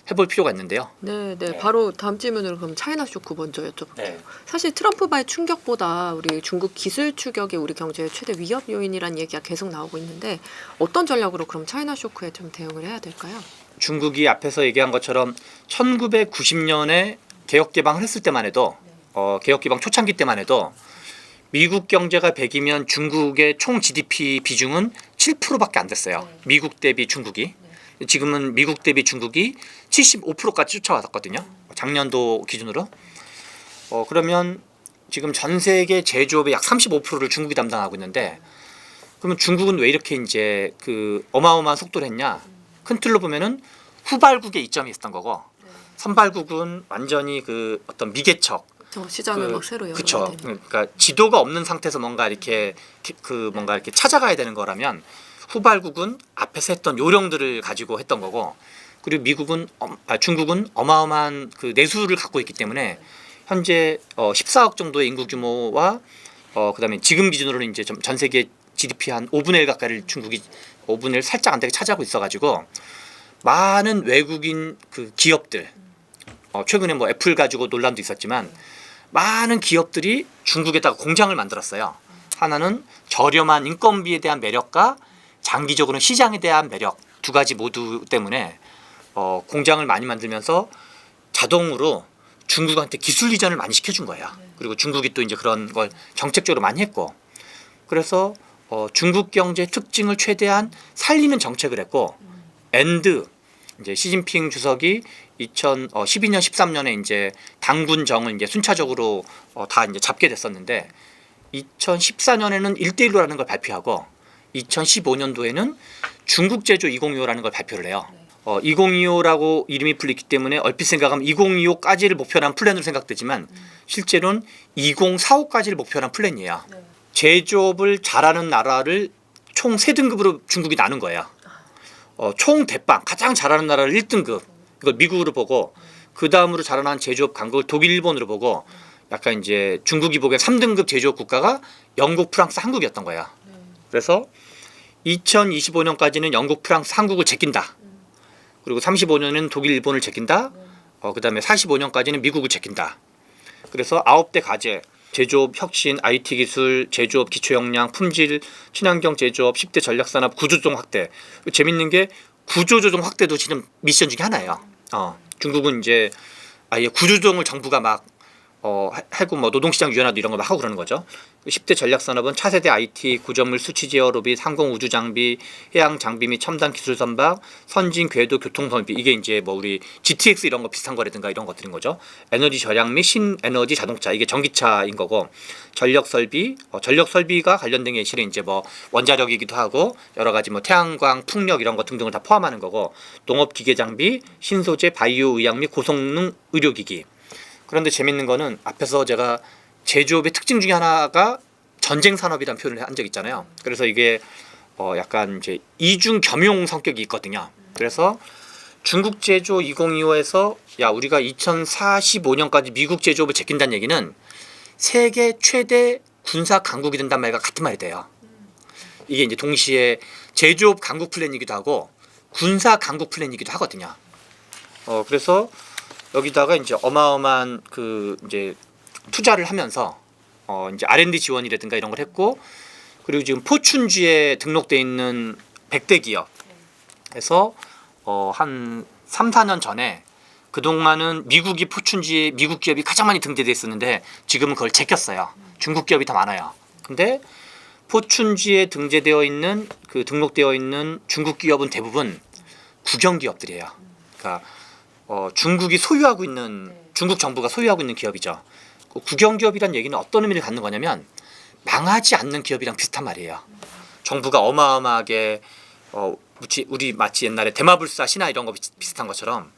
해볼 필요가 있는데요. 네. 네. 바로 다음 질문으로 그럼 차이나 쇼크 먼저 여쭤볼게요. 네. 사실 트럼프바의 충격보다 우리 중국 기술 추격이 우리 경제의 최대 위협 요인이라는 얘기가 계속 나오고 있는데 어떤 전략으로 그럼 차이나 쇼크에 좀 대응을 해야 될까요? 중국이 앞에서 얘기한 것처럼 1990년에 개혁 개방을 했을 때만 해도 개혁 개방 초창기 때만 해도 미국 경제가 100이면 중국의 총 GDP 비중은 7%밖에 안 됐어요. 미국 대비 중국이. 지금은 미국 대비 중국이 75%까지 쫓아왔거든요. 작년도 기준으로. 그러면 지금 전 세계 제조업의 약 35%를 중국이 담당하고 있는데, 그러면 중국은 왜 이렇게 이제 그 어마어마한 속도를 했냐? 큰 틀로 보면은 후발국의 이점이 있었던 거고, 선발국은 완전히 그 어떤 미개척, 시장을 막 새로 열어야 그쵸. 되는. 그러니까 지도가 없는 상태에서 뭔가 이렇게 뭔가 이렇게 찾아가야 되는 거라면, 후발국은 앞에서 했던 요령들을 가지고 했던 거고, 그리고 중국은 어마어마한 그 내수를 갖고 있기 때문에 현재 14억 정도의 인구 규모와 그다음에 지금 기준으로는 이제 전 세계 GDP 한 5분의 1 가까이를 중국이 5분의 1 살짝 안 되게 차지하고 있어가지고 많은 외국인 그 기업들, 최근에 뭐 애플 가지고 논란도 있었지만 많은 기업들이 중국에다가 공장을 만들었어요. 하나는 저렴한 인건비에 대한 매력과 장기적으로는 시장에 대한 매력, 두 가지 모두 때문에 공장을 많이 만들면서 자동으로 중국한테 기술 이전을 많이 시켜준 거예요. 그리고 중국이 또 이제 그런 걸 정책적으로 많이 했고, 그래서 중국 경제의 특징을 최대한 살리는 정책을 했고, 이제 시진핑 주석이 2012년 13년에 이제 당군정을 이제 순차적으로 다 이제 잡게 됐었는데, 2014년에는 1대1로라는 걸 발표하고 2015년도에는 중국 제조 2025라는 걸 발표를 해요. 2025라고 이름이 불리기 때문에 얼핏 생각하면 2025까지를 목표로 한 플랜으로 생각되지만 실제로는 2045까지를 목표로 한 플랜이에요. 제조업을 잘하는 나라를 총 3등급으로 중국이 나눈 거예요. 총 대빵 가장 잘하는 나라를 1등급, 이걸 미국으로 보고, 그 다음으로 잘하는 제조업 강국을 독일, 일본으로 보고, 약간 이제 중국이 보기에 3등급 제조업 국가가 영국, 프랑스, 한국이었던 거야. 그래서 2025년까지는 영국, 프랑스, 한국을 제낀다. 그리고 35년은 독일, 일본을 제낀다. 그다음에 45년까지는 미국을 제낀다. 그래서 9대 과제, 제조업 혁신, IT 기술, 제조업 기초 역량, 품질, 친환경 제조업, 10대 전략산업, 구조조정 확대. 재밌는 게 구조조정 확대도 지금 미션 중에 하나예요. 중국은 이제 아예 구조조정을 정부가 막 하고 뭐 노동시장 유연화도 이런 거 막 하고 그러는 거죠. 10대 전략산업은 차세대 IT, 구조물 수치 제어 로봇, 항공 우주 장비, 해양 장비 및 첨단 기술 선박, 선진 궤도 교통 설비, 이게 이제 뭐 우리 GTX 이런 거 비슷한 거라든가 이런 것들인 거죠. 에너지 절약 및 신에너지 자동차, 이게 전기차인 거고, 전력 설비, 전력 설비가 관련된 게 실은 이제 뭐 원자력이기도 하고 여러 가지 뭐 태양광, 풍력 이런 것 등등을 다 포함하는 거고, 농업 기계 장비, 신소재, 바이오 의약 및 고성능 의료기기. 그런데 재밌는 거는 앞에서 제가 제조업의 특징 중에 하나가 전쟁 산업이라는 표현을 한 적 있잖아요. 그래서 이게 약간 이제 이중 겸용 성격이 있거든요. 그래서 중국 제조 2025에서 야 우리가 2045년까지 미국 제조업을 제낀다는 얘기는 세계 최대 군사 강국이 된단 말과 같은 말이 돼요. 이게 이제 동시에 제조업 강국 플랜이기도 하고 군사 강국 플랜이기도 하거든요. 그래서 여기다가 이제 어마어마한 그 이제 투자를 하면서 이제 R&D 지원이라든가 이런 걸 했고, 그리고 지금 포춘주에 등록돼 있는 100대 기업에서 한 3, 4년 전에 그동안은 미국이 포춘지에 미국 기업이 가장 많이 등재돼 있었는데 지금은 그걸 제꼈어요. 중국 기업이 더 많아요. 근데 포춘지에 등재되어 있는 그 등록되어 있는 중국 기업은 대부분 국영 기업들이에요. 그러니까 중국이 소유하고 있는 중국 정부가 소유하고 있는 기업이죠. 그 국영 기업이란 얘기는 어떤 의미를 갖는 거냐면 망하지 않는 기업이랑 비슷한 말이에요. 정부가 어마어마하게 우리 마치 옛날에 대마불사 신화 이런 거 비슷한 것처럼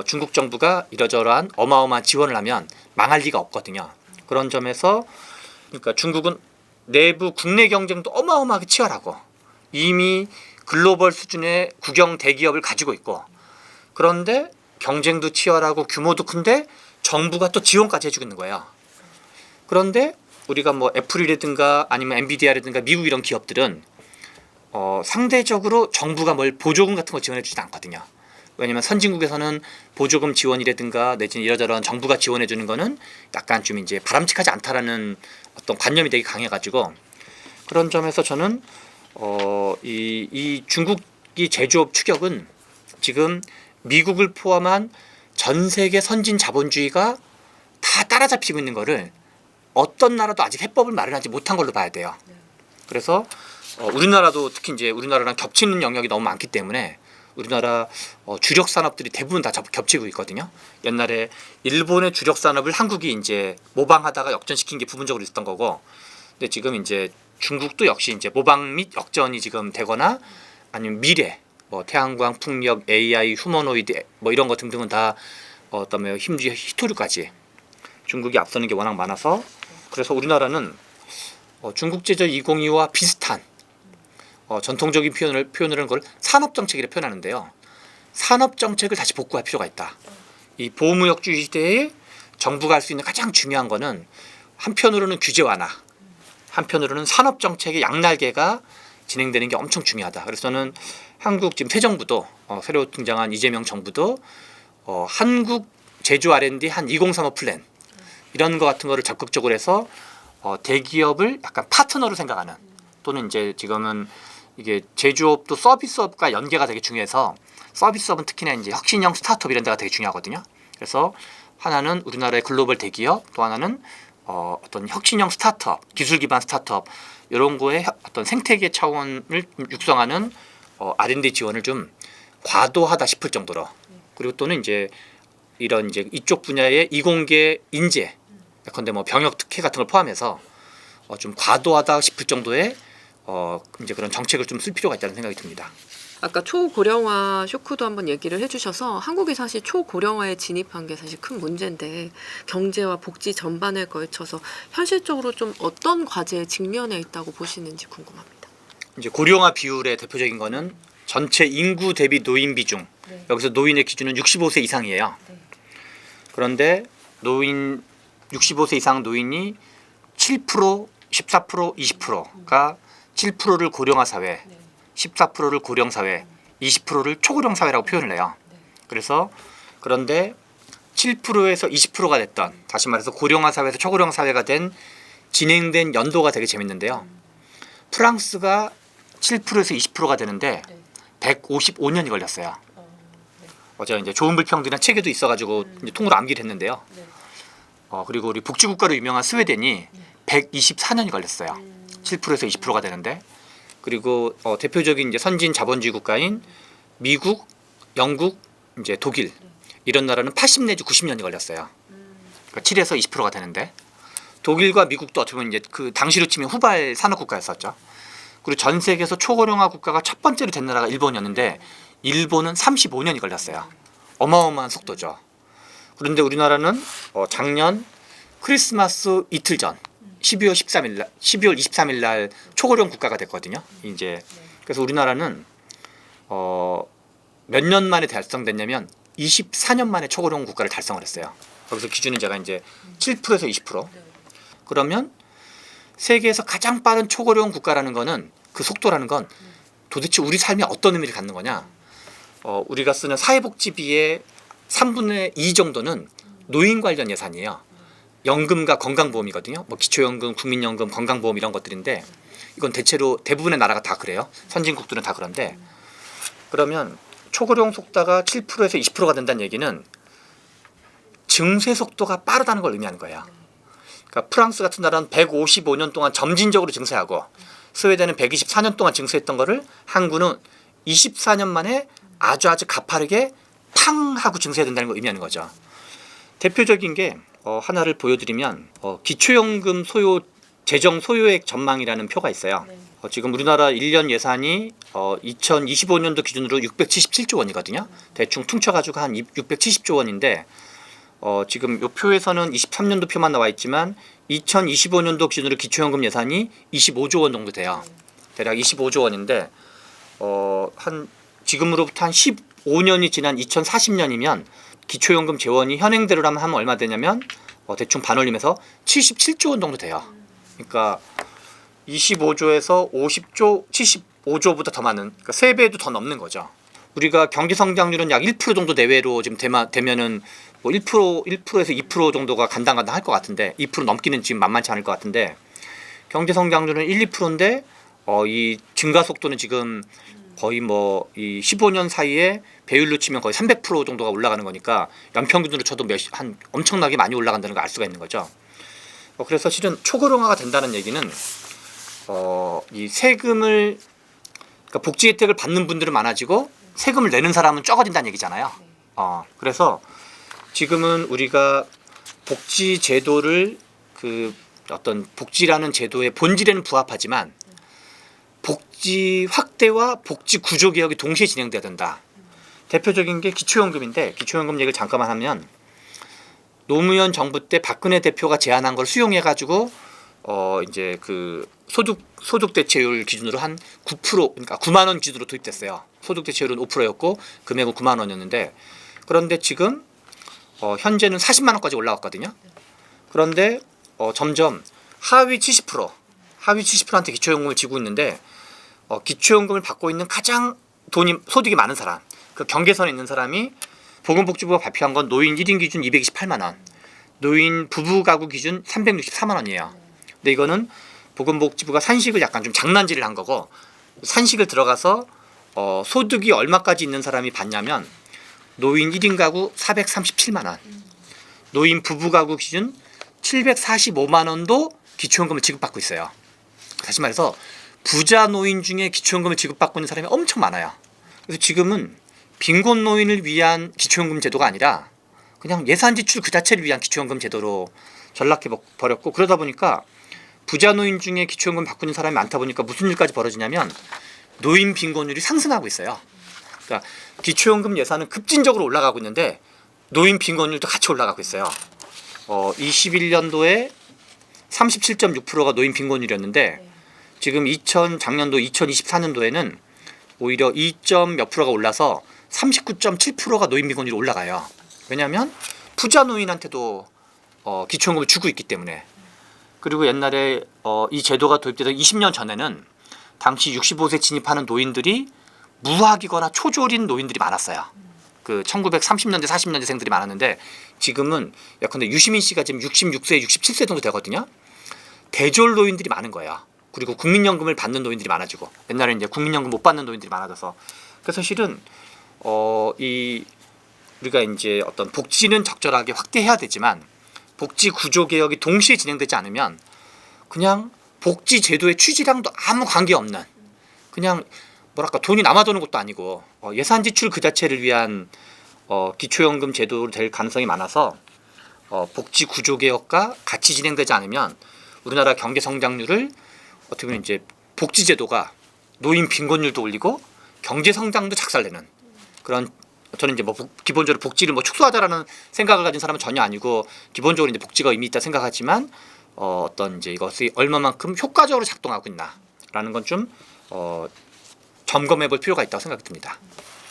중국 정부가 이러저러한 어마어마한 지원을 하면 망할 리가 없거든요. 그런 점에서 그러니까 중국은 내부 국내 경쟁도 어마어마하게 치열하고 이미 글로벌 수준의 국영 대기업을 가지고 있고 그런데 경쟁도 치열하고 규모도 큰데 정부가 또 지원까지 해주고 있는 거예요. 그런데 우리가 뭐 애플이라든가 아니면 엔비디아라든가 미국 이런 기업들은 상대적으로 정부가 뭘 보조금 같은 거 지원해주지 않거든요. 왜냐면 선진국에서는 보조금 지원이라든가 내지는 이러저러한 정부가 지원해주는 거는 약간 좀 이제 바람직하지 않다라는 어떤 관념이 되게 강해가지고 그런 점에서 저는 이 중국이 제조업 추격은 지금 미국을 포함한 전 세계 선진 자본주의가 다 따라잡히고 있는 거를 어떤 나라도 아직 해법을 마련하지 못한 걸로 봐야 돼요. 그래서 우리나라도 특히 이제 우리나라랑 겹치는 영역이 너무 많기 때문에 우리나라 주력 산업들이 대부분 다 겹치고 있거든요. 옛날에 일본의 주력 산업을 한국이 이제 모방하다가 역전시킨 게 부분적으로 있었던 거고, 근데 지금 이제 중국도 역시 이제 모방 및 역전이 지금 되거나 아니면 미래 뭐 태양광, 풍력, AI, 휴머노이드 뭐 이런 거 등등은 다 그다음에 심지어 히토류까지 중국이 앞서는 게 워낙 많아서 그래서 우리나라는 중국 제조 2025와 비슷한 전통적인 표현을 하는 걸 산업정책이라 표현하는데요. 산업정책을 다시 복구할 필요가 있다. 이 보호무역주의 시대에 정부가 할 수 있는 가장 중요한 거는 한편으로는 규제 완화, 한편으로는 산업정책의 양날개가 진행되는 게 엄청 중요하다. 그래서 저는 한국 지금 새 정부도 새로 등장한 이재명 정부도 한국 제조 R&D 한 2035 플랜 이런 거 같은 거를 적극적으로 해서 대기업을 약간 파트너로 생각하는 또는 이제 지금은 이게 제조업도 서비스업과 연계가 되게 중요해서 서비스업은 특히나 이제 혁신형 스타트업 이런 데가 되게 중요하거든요. 그래서 하나는 우리나라의 글로벌 대기업, 또 하나는 어떤 혁신형 스타트업, 기술 기반 스타트업 이런 거에 어떤 생태계 차원을 육성하는 R&D 지원을 좀 과도하다 싶을 정도로 그리고 또는 이제 이런 이제 이쪽 분야의 이공계 인재, 예컨대 뭐 병역 특혜 같은 걸 포함해서 좀 과도하다 싶을 정도의 이제 그런 정책을 좀 쓸 필요가 있다는 생각이 듭니다. 아까 초고령화 쇼크도 한번 얘기를 해주셔서 한국이 사실 초고령화에 진입한 게 사실 큰 문제인데 경제와 복지 전반에 걸쳐서 현실적으로 좀 어떤 과제에 직면해 있다고 보시는지 궁금합니다. 이제 고령화 비율의 대표적인 거는 전체 인구 대비 노인 비중. 네. 여기서 노인의 기준은 65세 이상이에요. 네. 그런데 노인 65세 이상 노인이 7%, 14%, 20%가 7%를 고령화 사회, 14%를 고령 사회, 20%를 초고령 사회라고 표현을 해요. 그래서 그런데 7%에서 20%가 됐던 다시 말해서 고령화 사회에서 초고령 사회가 된 진행된 연도가 되게 재밌는데요. 프랑스가 7%에서 20%가 되는데 155년이 걸렸어요. 제가 이제 좋은 불평들이나 책에도 있어가지고 이제 통으로 암기를 했는데요. 그리고 우리 복지국가로 유명한 스웨덴이 124년이 걸렸어요. 7%에서 20%가 되는데 그리고 대표적인 이제 선진 자본주의 국가인 미국, 영국, 이제 독일 이런 나라는 80 내지 90년이 걸렸어요. 그러니까 7에서 20%가 되는데 독일과 미국도 어떻게 보면 이제 그 당시로 치면 후발 산업 국가였었죠. 그리고 전 세계에서 초고령화 국가가 첫 번째로 된 나라가 일본이었는데 일본은 35년이 걸렸어요. 어마어마한 속도죠. 그런데 우리나라는 작년 크리스마스 이틀 전 12월 23일 날 초고령 국가가 됐거든요. 이제 그래서 우리나라는 몇 년 만에 달성됐냐면 24년 만에 초고령 국가를 달성을 했어요. 거기서 기준은 제가 이제 7%에서 20%. 그러면 세계에서 가장 빠른 초고령 국가라는 거는 그 속도라는 건 도대체 우리 삶에 어떤 의미를 갖는 거냐? 우리가 쓰는 사회복지비의 3분의 2 정도는 노인 관련 예산이에요. 연금과 건강보험이거든요. 뭐 기초연금, 국민연금, 건강보험 이런 것들인데 이건 대체로 대부분의 나라가 다 그래요. 선진국들은 다 그런데 그러면 초고령 속도가 7%에서 20%가 된다는 얘기는 증세 속도가 빠르다는 걸 의미하는 거예요. 그러니까 프랑스 같은 나라는 155년 동안 점진적으로 증세하고 스웨덴은 124년 동안 증세했던 거를 한국은 24년 만에 아주 가파르게 팡 하고 증세해야 된다는 걸 의미하는 거죠. 대표적인 게 하나를 보여드리면 기초연금 재정 소요액 전망이라는 표가 있어요. 지금 우리나라 1년 예산이 2025년도 기준으로 677조 원이거든요. 대충 퉁쳐가지고 한 670조 원인데 지금 이 표에서는 23년도 표만 나와 있지만 2025년도 기준으로 기초연금 예산이 25조 원 정도 돼요. 대략 25조 원인데 한 지금으로부터 한 15년이 지난 2040년이면 기초연금 재원이 현행대로라면 하면 얼마 되냐면 대충 반올림해서 77조 원 정도 돼요. 그러니까 25조에서 50조, 75조보다 더 많은, 그러니까 3배도 더 넘는 거죠. 우리가 경제 성장률은 약 1% 정도 내외로 지금 되면은 뭐 1%에서 2% 정도가 간당간당 할 것 같은데 2% 넘기는 지금 만만치 않을 것 같은데 경제 성장률은 1, 2%인데 이 증가 속도는 지금 거의 뭐 이 15년 사이에 배율로 치면 거의 300% 정도가 올라가는 거니까 연평균으로 쳐도 한 엄청나게 많이 올라간다는 걸 알 수가 있는 거죠. 그래서 실은 초고령화가 된다는 얘기는 이 세금을 그러니까 복지 혜택을 받는 분들은 많아지고 세금을 내는 사람은 적어진다는 얘기잖아요. 그래서 지금은 우리가 복지 제도를 그 어떤 복지라는 제도의 본질에는 부합하지만 복지 확대와 복지 구조 개혁이 동시에 진행돼야 된다. 대표적인 게 기초연금인데 기초연금 얘기를 잠깐만 하면 노무현 정부 때 박근혜 대표가 제안한 걸 수용해 가지고 이제 그 소득 대체율 기준으로 한 9% 그러니까 9만 원 기준으로 도입됐어요. 소득 대체율은 5%였고 금액은 9만 원이었는데 그런데 지금 현재는 40만 원까지 올라왔거든요. 그런데 점점 하위 70%한테 기초연금을 지고 있는데 기초연금을 받고 있는 가장 소득이 많은 사람, 그 경계선에 있는 사람이 보건복지부가 발표한 건 노인 1인 기준 228만 원, 노인 부부 가구 기준 364만 원이에요. 근데 이거는 보건복지부가 산식을 약간 좀 장난질을 한 거고 산식을 들어가서 소득이 얼마까지 있는 사람이 받냐면 노인 1인 가구 437만 원, 노인 부부 가구 기준 745만 원도 기초연금을 지급받고 있어요. 다시 말해서 부자 노인 중에 기초연금을 지급받고 있는 사람이 엄청 많아요. 그래서 지금은 빈곤 노인을 위한 기초연금 제도가 아니라 그냥 예산 지출 그 자체를 위한 기초연금 제도로 전락해 버렸고 그러다 보니까 부자 노인 중에 기초연금 받고 있는 사람이 많다 보니까 무슨 일까지 벌어지냐면 노인 빈곤율이 상승하고 있어요. 그러니까 기초연금 예산은 급진적으로 올라가고 있는데 노인 빈곤율도 같이 올라가고 있어요. 21년도에 37.6%가 노인 빈곤율이었는데 지금 작년도 2024년도에는 오히려 2몇 프로가 올라서 39.7%가 노인 빈곤율이 올라가요. 왜냐하면 부자 노인한테도 기초연금을 주고 있기 때문에. 그리고 옛날에 이 제도가 도입되던 20년 전에는 당시 65세 진입하는 노인들이 무학이거나 초졸인 노인들이 많았어요. 그 1930년대 40년대생들이 많았는데 지금은 예컨대 유시민 씨가 지금 66세 67세 정도 되거든요. 대졸 노인들이 많은 거예요. 그리고 국민연금을 받는 노인들이 많아지고 옛날에 이제 국민연금 못 받는 노인들이 많아져서 그래서 실은 우리가 이제 어떤 복지는 적절하게 확대해야 되지만 복지 구조 개혁이 동시에 진행되지 않으면 그냥 복지 제도의 취지랑도 아무 관계 없는 그냥 뭐랄까 돈이 남아도는 것도 아니고 예산 지출 그 자체를 위한 기초연금 제도로 될 가능성이 많아서 복지 구조 개혁과 같이 진행되지 않으면 우리나라 경제 성장률을 어떻게 보면 이제 복지 제도가 노인 빈곤율도 올리고 경제 성장도 작살내는 그런 저는 이제 뭐 기본적으로 복지를 뭐 축소하자라는 생각을 가진 사람은 전혀 아니고 기본적으로 이제 복지가 의미 있다 생각하지만 어떤 이제 이것이 얼마만큼 효과적으로 작동하고 있나라는 건 좀 점검해 볼 필요가 있다고 생각이 듭니다.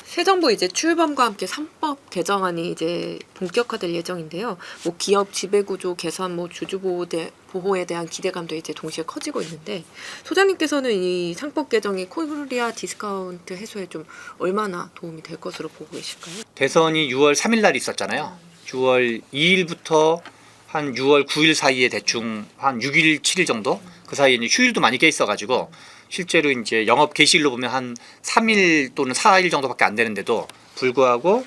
새 정부 이제 출범과 함께 3법 개정안이 이제 본격화될 예정인데요. 뭐 기업 지배구조 개선, 뭐 주주 보호에 대한 기대감도 이제 동시에 커지고 있는데 소장님께서는 이 상법 개정이 코리아 디스카운트 해소에 좀 얼마나 도움이 될 것으로 보고 계실까요? 대선이 6월 3일 날 있었잖아요. 6월 2일부터 한 6월 9일 사이에 대충 한 6일, 7일 정도 그 사이에 휴일도 많이 껴 있어가지고 실제로 이제 영업 개시일로 보면 한 3일 또는 4일 정도밖에 안 되는데도 불구하고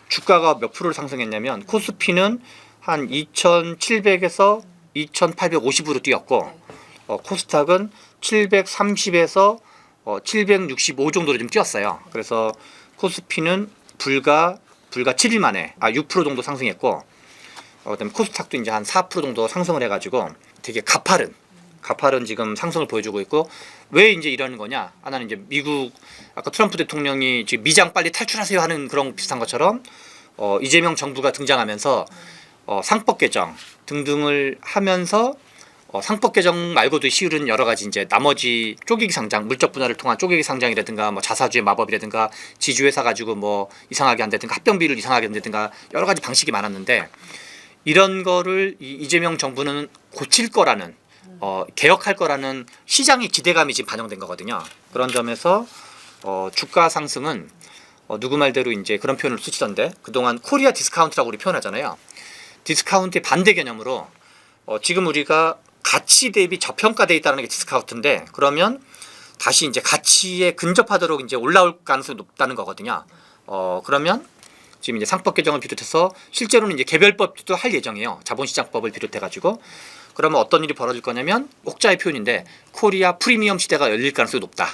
주가가 몇 프로를 상승했냐면 코스피는 한 2,700에서 2,850으로 뛰었고 코스닥은 730에서 765 정도로 좀 뛰었어요. 그래서 코스피는 불과 7일 만에 6% 정도 상승했고 그다음에 코스닥도 이제 한 4% 정도 상승을 해가지고 되게 가파른 지금 상승을 보여주고 있고 왜 이제 이러는 거냐? 하나는 이제 미국 아까 트럼프 대통령이 지금 미장 빨리 탈출하세요 하는 그런 비슷한 것처럼 이재명 정부가 등장하면서 상법 개정 등등을 하면서 상법 개정 말고도 시우른 여러 가지 이제 나머지 쪼개기 상장, 물적 분할을 통한 쪼개기 상장이라든가 뭐 자사주의 마법이라든가 지주회사 가지고 뭐 이상하게 한다든가 합병비를 이상하게 한다든가 여러 가지 방식이 많았는데 이런 거를 이재명 정부는 고칠 거라는 개혁할 거라는 시장의 기대감이 지금 반영된 거거든요. 그런 점에서 주가 상승은 누구 말대로 이제 그런 표현을 쓰시던데 그동안 코리아 디스카운트라고 우리 표현하잖아요. 디스카운트의 반대 개념으로 지금 우리가 가치 대비 저평가돼 있다는 게 디스카운트인데 그러면 다시 이제 가치에 근접하도록 이제 올라올 가능성이 높다는 거거든요. 그러면 지금 이제 상법 개정을 비롯해서 실제로는 이제 개별법도 할 예정이에요. 자본시장법을 비롯해 가지고 그러면 어떤 일이 벌어질 거냐면 혹자의 표현인데 코리아 프리미엄 시대가 열릴 가능성이 높다.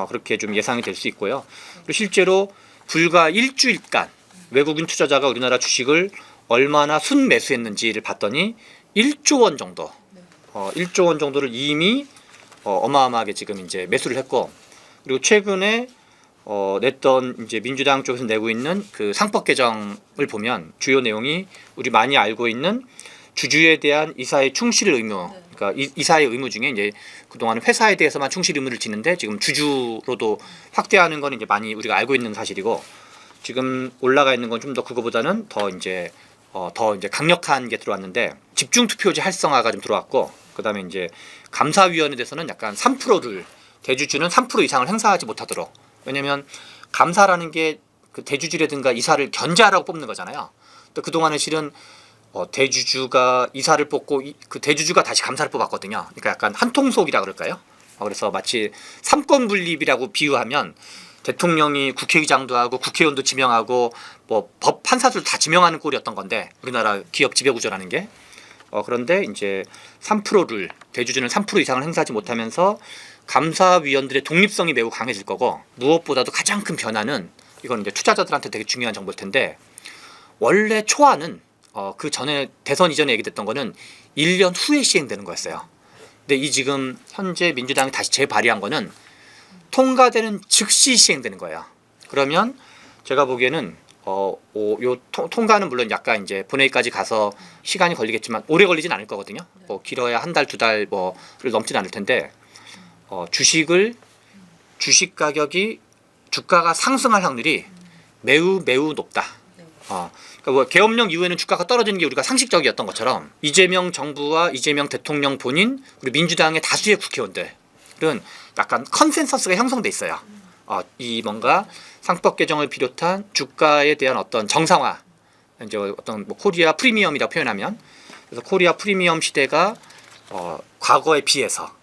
그렇게 좀 예상이 될 수 있고요. 그리고 실제로 불과 일주일간 외국인 투자자가 우리나라 주식을 얼마나 순매수했는지를 봤더니 1조 원 정도, 1조 원 정도를 이미 어마어마하게 지금 이제 매수를 했고 그리고 최근에 냈던 이제 민주당 쪽에서 내고 있는 그 상법 개정을 보면 주요 내용이 우리 많이 알고 있는 주주에 대한 이사의 충실 의무, 그러니까 이사의 의무 중에 이제 그동안 회사에 대해서만 충실 의무를 지는데 지금 주주로도 확대하는 건 이제 많이 우리가 알고 있는 사실이고 지금 올라가 있는 건 좀 더 그거보다는 더 이제 강력한 게 들어왔는데 집중 투표제 활성화가 좀 들어왔고 그다음에 이제 감사위원회에 대해서는 약간 3%를 대주주는 3% 이상을 행사하지 못하도록 왜냐면 감사라는 게 그 대주주라든가 이사를 견제하라고 뽑는 거잖아요. 또 그동안은 실은 대주주가 이사를 뽑고 그 대주주가 다시 감사를 뽑았거든요. 그러니까 약간 한통속이라 그럴까요? 그래서 마치 삼권 분립이라고 비유하면 대통령이 국회의장도 하고 국회의원도 지명하고 뭐 법 판사들 다 지명하는 꼴이었던 건데 우리나라 기업 지배 구조라는 게 그런데 이제 3%를 대주주는 3% 이상을 행사하지 못하면서 감사위원들의 독립성이 매우 강해질 거고 무엇보다도 가장 큰 변화는 이건 이제 투자자들한테 되게 중요한 정보일 텐데 원래 초안은 그 전에 대선 이전에 얘기됐던 거는 1년 후에 시행되는 거였어요. 근데 이 지금 현재 민주당이 다시 재발의한 거는 통과되는 즉시 시행되는 거예요. 그러면 제가 보기에는 요 통과는 물론 약간 이제 본회의까지 가서 시간이 걸리겠지만 오래 걸리진 않을 거거든요. 뭐 길어야 한 달, 두 달 뭐를 넘진 않을 텐데 주식 가격이 주가가 상승할 확률이 매우 높다. 그러니까 뭐 계엄령 이후에는 주가가 떨어지는 게 우리가 상식적이었던 것처럼 이재명 정부와 이재명 대통령 본인 그리고 민주당의 다수의 국회의원들은 약간 컨센서스가 형성돼 있어요. 이 뭔가 상법 개정을 비롯한 주가에 대한 어떤 정상화, 이제 어떤 뭐 코리아 프리미엄이라고 표현하면 그래서 코리아 프리미엄 시대가 과거에 비해서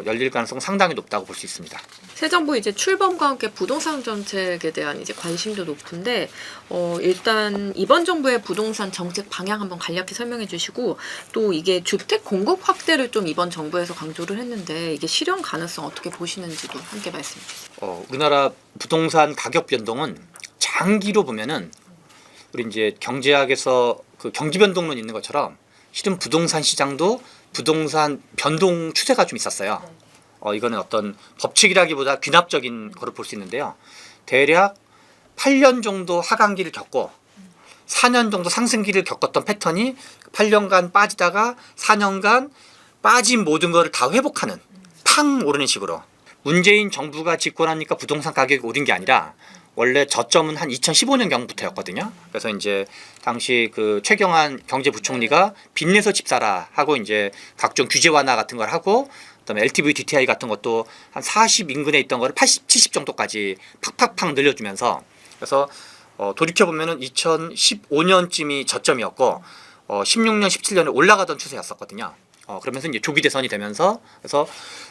열릴 가능성 상당히 높다고 볼 수 있습니다. 새 정부 이제 출범과 함께 부동산 정책에 대한 이제 관심도 높은데 일단 이번 정부의 부동산 정책 방향 한번 간략히 설명해 주시고 또 이게 주택 공급 확대를 좀 이번 정부에서 강조를 했는데 이게 실현 가능성 어떻게 보시는지도 함께 말씀해 주세요. 우리나라 부동산 가격 변동은 장기로 보면은 우리 이제 경제학에서 그 경기 변동론 있는 것처럼 실은 부동산 시장도 부동산 변동 추세가 좀 있었어요. 이거는 어떤 법칙이라기보다 귀납적인 거를 볼 수 있는데요. 대략 8년 정도 하강기를 겪고 4년 정도 상승기를 겪었던 패턴이 8년간 빠지다가 4년간 빠진 모든 거를 다 회복하는 팡 오르는 식으로 문재인 정부가 집권하니까 부동산 가격이 오른 게 아니라 원래 저점은 한 2015년 경부터였거든요. 그래서 이제 당시 그 최경환 경제부총리가 빚내서 집 사라 하고 이제 각종 규제 완화 같은 걸 하고 그다음에 LTV, DTI 같은 것도 한 40 인근에 있던 거를 80, 70 정도까지 팍팍팍 늘려주면서 그래서 돌이켜 보면은 2015년쯤이 저점이었고 16년, 17년에 올라가던 추세였었거든요. 그러면서 이제 조기 대선이 되면서 그래서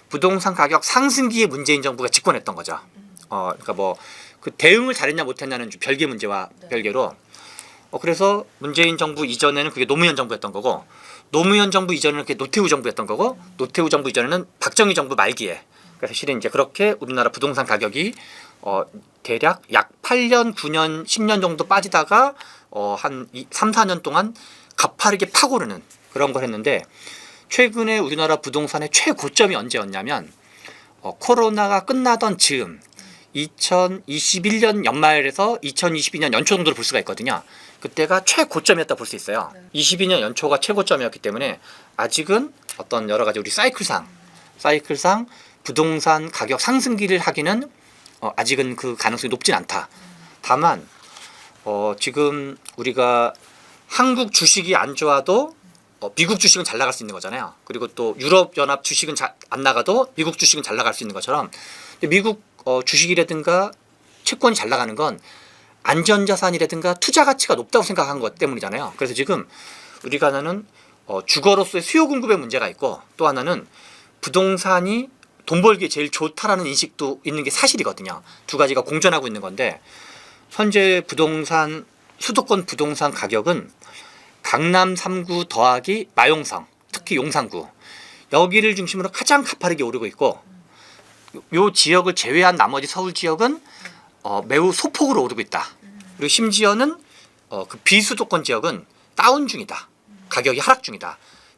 부동산 가격 상승기에 문재인 정부가 집권했던 거죠. 그러니까 뭐 그 대응을 잘했냐 못했냐는 별개 문제와 별개로 그래서 문재인 정부 이전에는 그게 노무현 정부였던 거고, 노무현 정부 이전에는 그게 노태우 정부였던 거고, 노태우 정부 이전에는 박정희 정부 말기에. 그래서 실은 이제 그렇게 우리나라 부동산 가격이 대략 약 8년, 9년, 10년 정도 빠지다가 한 3, 4년 동안 가파르게 파고르는 그런 걸 했는데, 최근에 우리나라 부동산의 최고점이 언제였냐면 코로나가 끝나던 즈음 2021년 연말에서 2022년 연초 정도로 볼 수가 있거든요. 그때가 최고점이었다 볼 수 있어요. 22년 연초가 최고점이었기 때문에 아직은 어떤 여러 가지 우리 사이클상 부동산 가격 상승기를 하기는 아직은 그 가능성이 높진 않다. 다만 지금 우리가 한국 주식이 안 좋아도 미국 주식은 잘 나갈 수 있는 거잖아요. 그리고 또 유럽연합 주식은 안 나가도 미국 주식은 잘 나갈 수 있는 것처럼, 미국 주식이라든가 채권이 잘 나가는 건 안전자산이라든가 투자 가치가 높다고 생각한 것 때문이잖아요. 그래서 지금 우리가 하나는 주거로서의 수요 공급의 문제가 있고, 또 하나는 부동산이 돈 벌기에 제일 좋다라는 인식도 있는 게 사실이거든요. 두 가지가 공존하고 있는 건데, 현재 수도권 부동산 가격은 강남 3구 더하기 마용성, 특히 용산구, 여기를 중심으로 가장 가파르게 오르고 있고, 요 지역을 제외한 나머지 서울 지역은 매우 소폭으로 오르고 있다. 그리고 심지어는 그 비수도권 지역은 다운 중이다. 가격이 하락 중이다.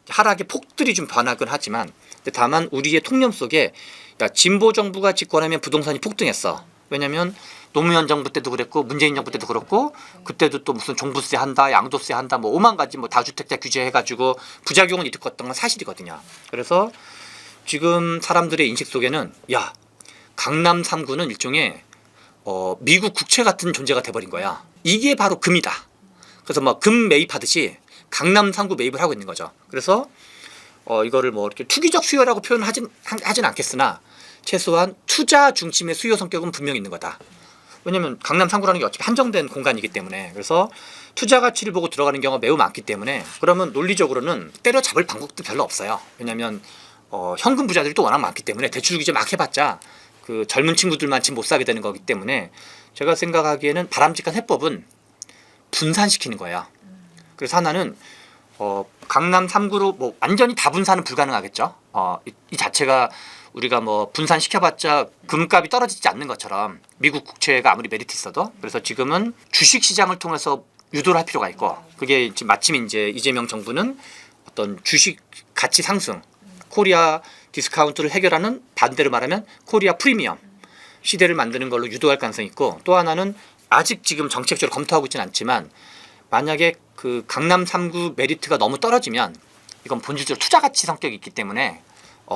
하락의 폭들이 좀 변하긴 하지만, 다만 우리의 통념 속에 진보 정부가 집권하면 부동산이 폭등했어. 왜냐하면 노무현 정부 때도 그랬고, 문재인 정부 때도 그렇고, 그때도 또 무슨 종부세 한다, 양도세 한다, 뭐 5만 가지 뭐 다주택자 규제해가지고 부작용은 일으켰던 건 사실이거든요. 그래서 지금 사람들의 인식 속에는 강남 3구는 일종의 미국 국채 같은 존재가 돼버린 거야. 이게 바로 금이다. 그래서 뭐 금 매입하듯이 강남 3구 매입을 하고 있는 거죠. 그래서 이거를 뭐 이렇게 투기적 수요라고 표현하진 않겠으나, 최소한 투자 중심의 수요 성격은 분명히 있는 거다. 왜냐하면 강남 3구라는 게 어차피 한정된 공간이기 때문에, 그래서 투자 가치를 보고 들어가는 경우가 매우 많기 때문에, 그러면 논리적으로는 때려잡을 방법도 별로 없어요. 왜냐하면 현금 부자들이 또 워낙 많기 때문에 대출 규제 막 해봤자 그 젊은 친구들만 집 못 사게 되는 거기 때문에, 제가 생각하기에는 바람직한 해법은 분산시키는 거예요. 그래서 하나는 강남 3구로 뭐 완전히 다 분산은 불가능하겠죠. 이 자체가 우리가 뭐 분산시켜봤자 금값이 떨어지지 않는 것처럼, 미국 국채가 아무리 메리트 있어도. 그래서 지금은 주식 시장을 통해서 유도를 할 필요가 있고, 그게 지금 마침 이제 이재명 정부는 어떤 주식 가치 상승, 코리아 디스카운트를 해결하는, 반대로 말하면 코리아 프리미엄 시대를 만드는 걸로 유도할 가능성이 있고, 또 하나는 아직 지금 정책적으로 검토하고 있지는 않지만, 만약에 그 강남 3구 메리트가 너무 떨어지면 이건 본질적으로 투자 가치 성격이 있기 때문에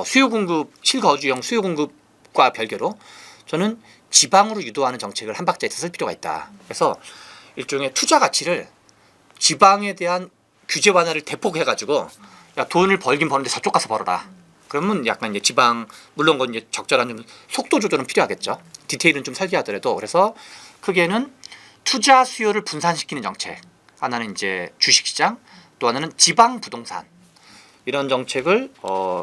수요 공급, 실거주형 수요 공급과 별개로 저는 지방으로 유도하는 정책을 한 박자에서 쓸 필요가 있다. 그래서 일종의 투자 가치를 지방에 대한 규제 완화를 대폭 해가지고, 돈을 벌긴 버는데 저쪽 가서 벌어라. 그러면 약간 이제 지방, 물론 그건 이제 적절한 좀 속도 조절은 필요하겠죠. 디테일은 좀 설계하더라도. 그래서 크게는 투자 수요를 분산시키는 정책, 하나는 이제 주식시장, 또 하나는 지방 부동산, 이런 정책을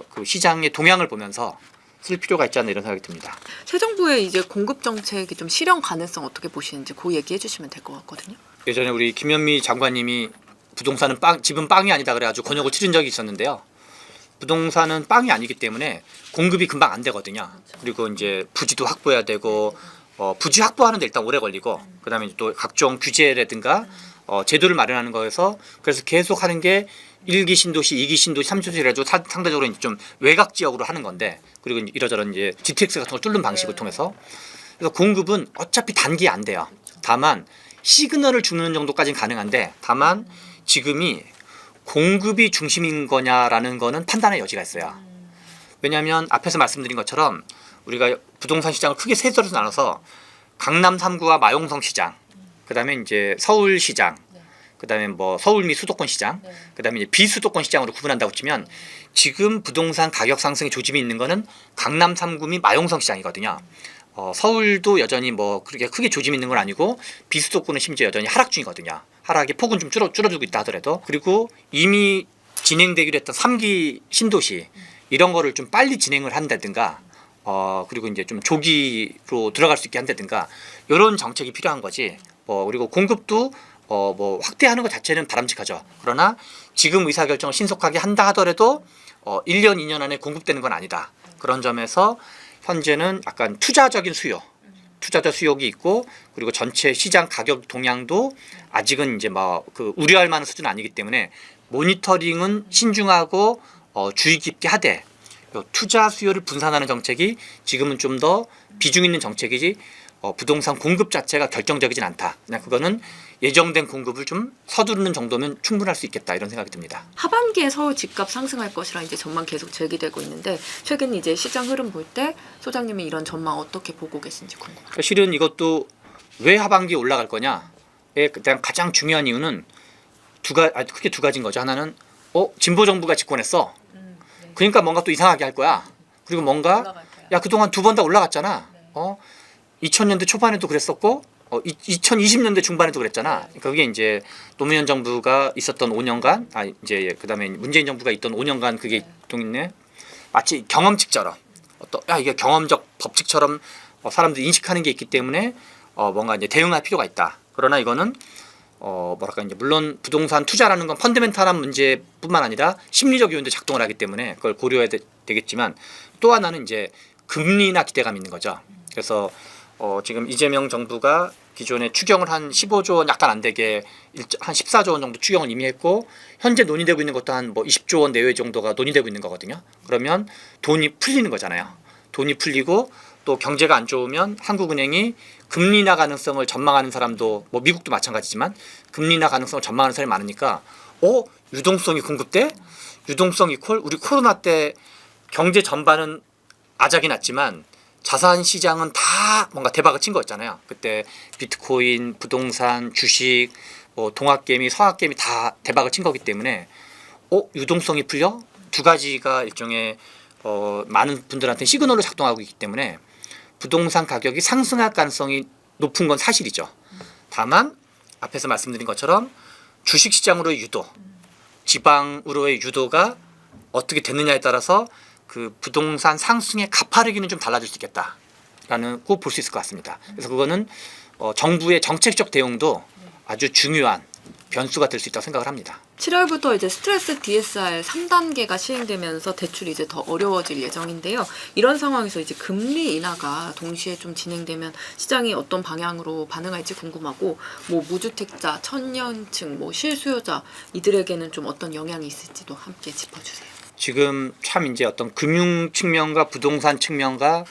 그 시장의 동향을 보면서 쓸 필요가 있지 않나 이런 생각이 듭니다. 새 정부의 이제 공급 정책이 좀 실현 가능성 어떻게 보시는지 그 얘기해 주시면 될 것 같거든요. 예전에 우리 김현미 장관님이 부동산은 집은 빵이 아니다 그래가지고 곤욕을 치른 적이 있었는데요. 부동산은 빵이 아니기 때문에 공급이 금방 안 되거든요. 그리고 이제 부지도 확보해야 되고, 부지 확보하는데 일단 오래 걸리고, 그다음에 또 각종 규제라든가 제도를 마련하는 거에서, 그래서 계속 하는 게 1기 신도시, 2기 신도시, 3기 신도시 해가지고 상대적으로 이제 좀 외곽 지역으로 하는 건데, 그리고 이러저런 이제 GTX 같은 걸 뚫는 방식을 통해서, 그래서 공급은 어차피 단기에 안 돼요. 다만 시그널을 주는 정도까지는 가능한데, 다만 지금이 공급이 중심인 거냐라는 거는 판단의 여지가 있어요. 왜냐하면 앞에서 말씀드린 것처럼 우리가 부동산 시장을 크게 세 절에서 나눠서 강남 3구와 마용성 시장, 그다음에 이제 서울 시장, 그다음에 뭐 서울 및 수도권 시장, 그다음에 이제 비수도권 시장으로 구분한다고 치면, 지금 부동산 가격 상승의 조짐이 있는 거는 강남 3구 및 마용성 시장이거든요. 서울도 여전히 뭐 그렇게 크게 조짐이 있는 건 아니고, 비수도권은 심지어 여전히 하락 중이거든요. 하락의 폭은 좀 줄어들고 있다 하더라도. 그리고 이미 진행되기로 했던 3기 신도시, 이런 거를 좀 빨리 진행을 한다든가, 그리고 이제 좀 조기로 들어갈 수 있게 한다든가, 이런 정책이 필요한 거지. 그리고 공급도 뭐 확대하는 것 자체는 바람직하죠. 그러나 지금 의사결정을 신속하게 한다 하더라도 1년, 2년 안에 공급되는 건 아니다. 그런 점에서 현재는 약간 투자적 수요가 있고 그리고 전체 시장 가격 동향도 아직은 이제 뭐 그 우려할 만한 수준은 아니기 때문에 모니터링은 신중하고 주의 깊게 하되 투자 수요를 분산하는 정책이 지금은 좀 더 비중 있는 정책이지 부동산 공급 자체가 결정적이진 않다. 그냥 그거는 예정된 공급을 좀 서두르는 정도면 충분할 수 있겠다 이런 생각이 듭니다. 하반기에 서울 집값 상승할 것이라 이제 전망 계속 제기되고 있는데 최근 이제 시장 흐름 볼 때 소장님이 이런 전망 어떻게 보고 계신지 궁금합니다. 실은 이것도 왜 하반기에 올라갈 거냐에 대한 가장 중요한 이유는 크게 두 가지인 거죠. 하나는 진보 정부가 집권했어. 그러니까 뭔가 또 이상하게 할 거야. 그리고 뭔가 야 그동안 두 번 다 올라갔잖아. 2000년대 초반에도 그랬었고 2020년대 중반에도 그랬잖아. 그러니까 그게 이제 노무현 정부가 있었던 5년간, 이제 그다음에 문재인 정부가 있던 5년간 그게 동있네. 마치 경험칙처럼 이게 경험적 법칙처럼 사람들이 인식하는 게 있기 때문에 뭔가 이제 대응할 필요가 있다. 그러나 이거는 뭐랄까 이제 물론 부동산 투자라는 건 펀더멘탈한 문제뿐만 아니라 심리적 요인도 작동을 하기 때문에 그걸 고려해야 되겠지만 또 하나는 이제 금리나 기대감이 있는 거죠. 그래서 지금 이재명 정부가 기존에 추경을 한 15조 원 약간 안 되게 한 14조 원 정도 추경을 이미 했고 현재 논의되고 있는 것도 한 뭐 20조 원 내외 정도가 논의되고 있는 거거든요. 그러면 돈이 풀리는 거잖아요. 돈이 풀리고 또 경제가 안 좋으면 한국은행이 금리 인하 가능성을 전망하는 사람도 뭐 미국도 마찬가지지만 금리 인하 가능성을 전망하는 사람이 많으니까 유동성이 공급돼? 유동성 이퀄 우리 코로나 때 경제 전반은 아작이 났지만 자산 시장은 다 뭔가 대박을 친 거였잖아요. 그때 비트코인, 부동산, 주식, 뭐 동학개미, 서학개미 다 대박을 친 거기 때문에 유동성이 풀려? 두 가지가 일종의 많은 분들한테 시그널로 작동하고 있기 때문에 부동산 가격이 상승할 가능성이 높은 건 사실이죠. 다만 앞에서 말씀드린 것처럼 주식시장으로의 유도, 지방으로의 유도가 어떻게 됐느냐에 따라서 그 부동산 상승의 가파르기는 좀 달라질 수 있겠다라는 꼭 볼 수 있을 것 같습니다. 그래서 그거는 정부의 정책적 대응도 아주 중요한 변수가 될 수 있다고 생각을 합니다. 7월부터 이제 스트레스 DSR 3단계가 시행되면서 대출이 이제 더 어려워질 예정인데요. 이런 상황에서 이제 금리 인하가 동시에 좀 진행되면 시장이 어떤 방향으로 반응할지 궁금하고 뭐 무주택자, 청년층, 뭐 실수요자 이들에게는 좀 어떤 영향이 있을지도 함께 짚어주세요. 지금 참 이제 어떤 금융 측면과 부동산 측면과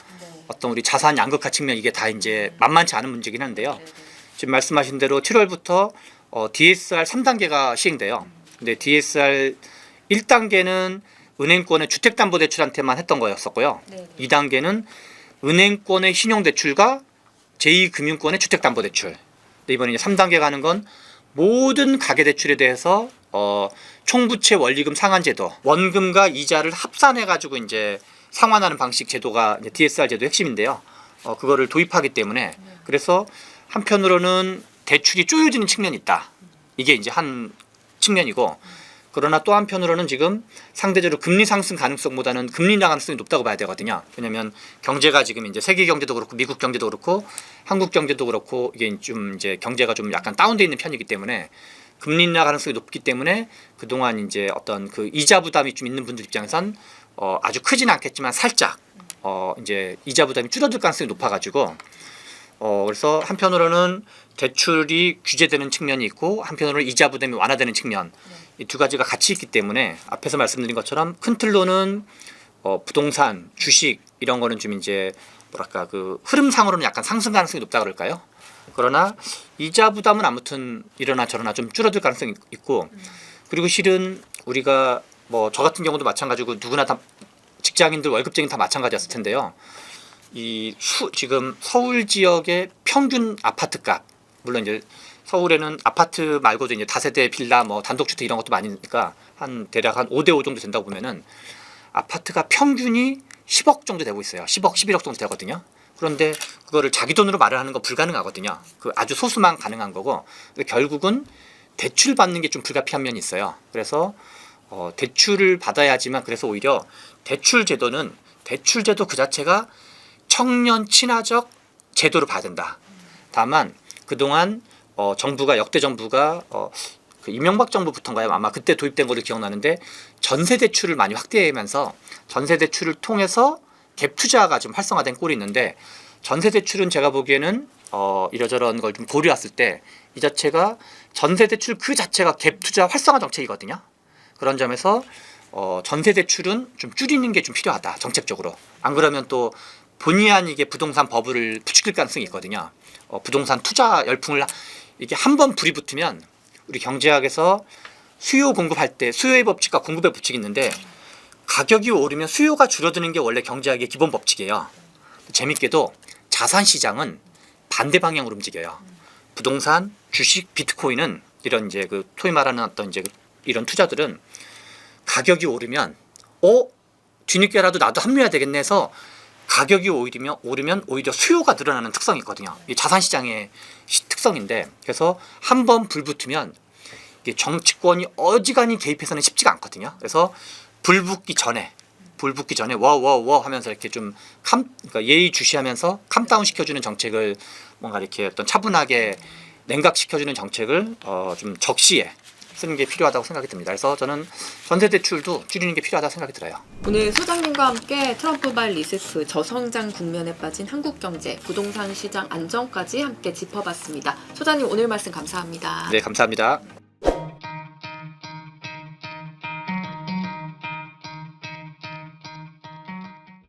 어떤 우리 자산 양극화 측면 이게 다 이제 만만치 않은 문제긴 한데요. 지금 말씀하신 대로 7월부터 DSR 3단계가 시행돼요. 근데 DSR 1단계는 은행권의 주택담보대출한테만 했던 거였었고요. 2단계는 은행권의 신용대출과 제2금융권의 주택담보대출. 근데 이번에 이제 3단계가 하는 건 모든 가계대출에 대해서 총부채 원리금 상환제도, 원금과 이자를 합산해가지고 이제 상환하는 방식 제도가 이제 DSR 제도 핵심인데요. 그거를 도입하기 때문에 그래서 한편으로는 대출이 쪼여지는 측면이 있다. 이게 이제 한 측면이고 그러나 또 한편으로는 지금 상대적으로 금리 상승 가능성보다는 금리 인하 가능성이 높다고 봐야 되거든요. 왜냐하면 경제가 지금 이제 세계 경제도 그렇고 미국 경제도 그렇고 한국 경제도 그렇고 이게 좀 이제 경제가 좀 약간 다운돼 있는 편이기 때문에 금리 인하 가능성이 높기 때문에 그동안 이제 어떤 그 이자 부담이 좀 있는 분들 입장에선 아주 크지는 않겠지만 살짝 이제 이자 부담이 줄어들 가능성이 높아가지고 그래서 한편으로는 대출이 규제되는 측면이 있고 한편으로는 이자 부담이 완화되는 측면 이 두 가지가 같이 있기 때문에 앞에서 말씀드린 것처럼 큰 틀로는 부동산, 주식 이런 거는 좀 이제 뭐랄까 그 흐름상으로는 약간 상승 가능성이 높다 그럴까요? 그러나 이자 부담은 아무튼 이러나 저러나 좀 줄어들 가능성이 있고 그리고 실은 우리가 뭐 저 같은 경우도 마찬가지고 누구나 다 직장인들 월급쟁이 다 마찬가지였을 텐데요. 지금 서울 지역의 평균 아파트값 물론 이제 서울에는 아파트 말고도 이제 다세대 빌라 뭐 단독주택 이런 것도 많으니까 한 대략 한 5대5 정도 된다고 보면은 아파트가 평균이 10억 정도 되고 있어요. 10억, 11억 정도 되거든요. 그런데 그거를 자기 돈으로 마련하는 거 불가능하거든요. 그 아주 소수만 가능한 거고 결국은 대출 받는 게 좀 불가피한 면이 있어요. 그래서 대출을 받아야지만 그래서 오히려 대출 제도 그 자체가 청년 친화적 제도를 봐야 된다. 다만 그동안 정부가 역대 정부가 그 이명박 정부부터인가요? 아마 그때 도입된 걸로 기억나는데 전세 대출을 많이 확대하면서 전세 대출을 통해서 갭 투자가 좀 활성화된 꼴이 있는데 전세 대출은 제가 보기에는 이러저런 걸 좀 고려했을 때 이 자체가 전세 대출 그 자체가 갭 투자 활성화 정책이거든요. 그런 점에서 전세 대출은 좀 줄이는 게 좀 필요하다 정책적으로. 안 그러면 또 본의 아니게 부동산 버블을 부추길 가능성이 있거든요. 부동산 투자 열풍을 이게 한 번 불이 붙으면 우리 경제학에서 수요 공급할 때 수요의 법칙과 공급의 법칙이 있는데 가격이 오르면 수요가 줄어드는 게 원래 경제학의 기본 법칙이에요. 재밌게도 자산 시장은 반대 방향으로 움직여요. 부동산, 주식, 비트코인은 이런 이제 그 소위 말하는 어떤 이제 이런 투자들은 가격이 오르면 뒤늦게라도 나도 합류해야 되겠네 해서 가격이 오르면 오히려 수요가 늘어나는 특성이 있거든요. 이게 자산 시장의 특성인데 그래서 한 번 불 붙으면 이게 정치권이 어지간히 개입해서는 쉽지가 않거든요. 그래서 불 붙기 전에 워워워 하면서 이렇게 좀 그러니까 예의주시하면서 캄다운 시켜주는 정책을 뭔가 이렇게 어떤 차분하게 냉각시켜주는 정책을 좀 적시에 쓰는 게 필요하다고 생각이 듭니다. 그래서 저는 전세 대출도 줄이는 게 필요하다고 생각이 들어요. 오늘 소장님과 함께 트럼프발 리스크, 저성장 국면에 빠진 한국 경제, 부동산 시장 안정까지 함께 짚어봤습니다. 소장님 오늘 말씀 감사합니다. 네, 감사합니다.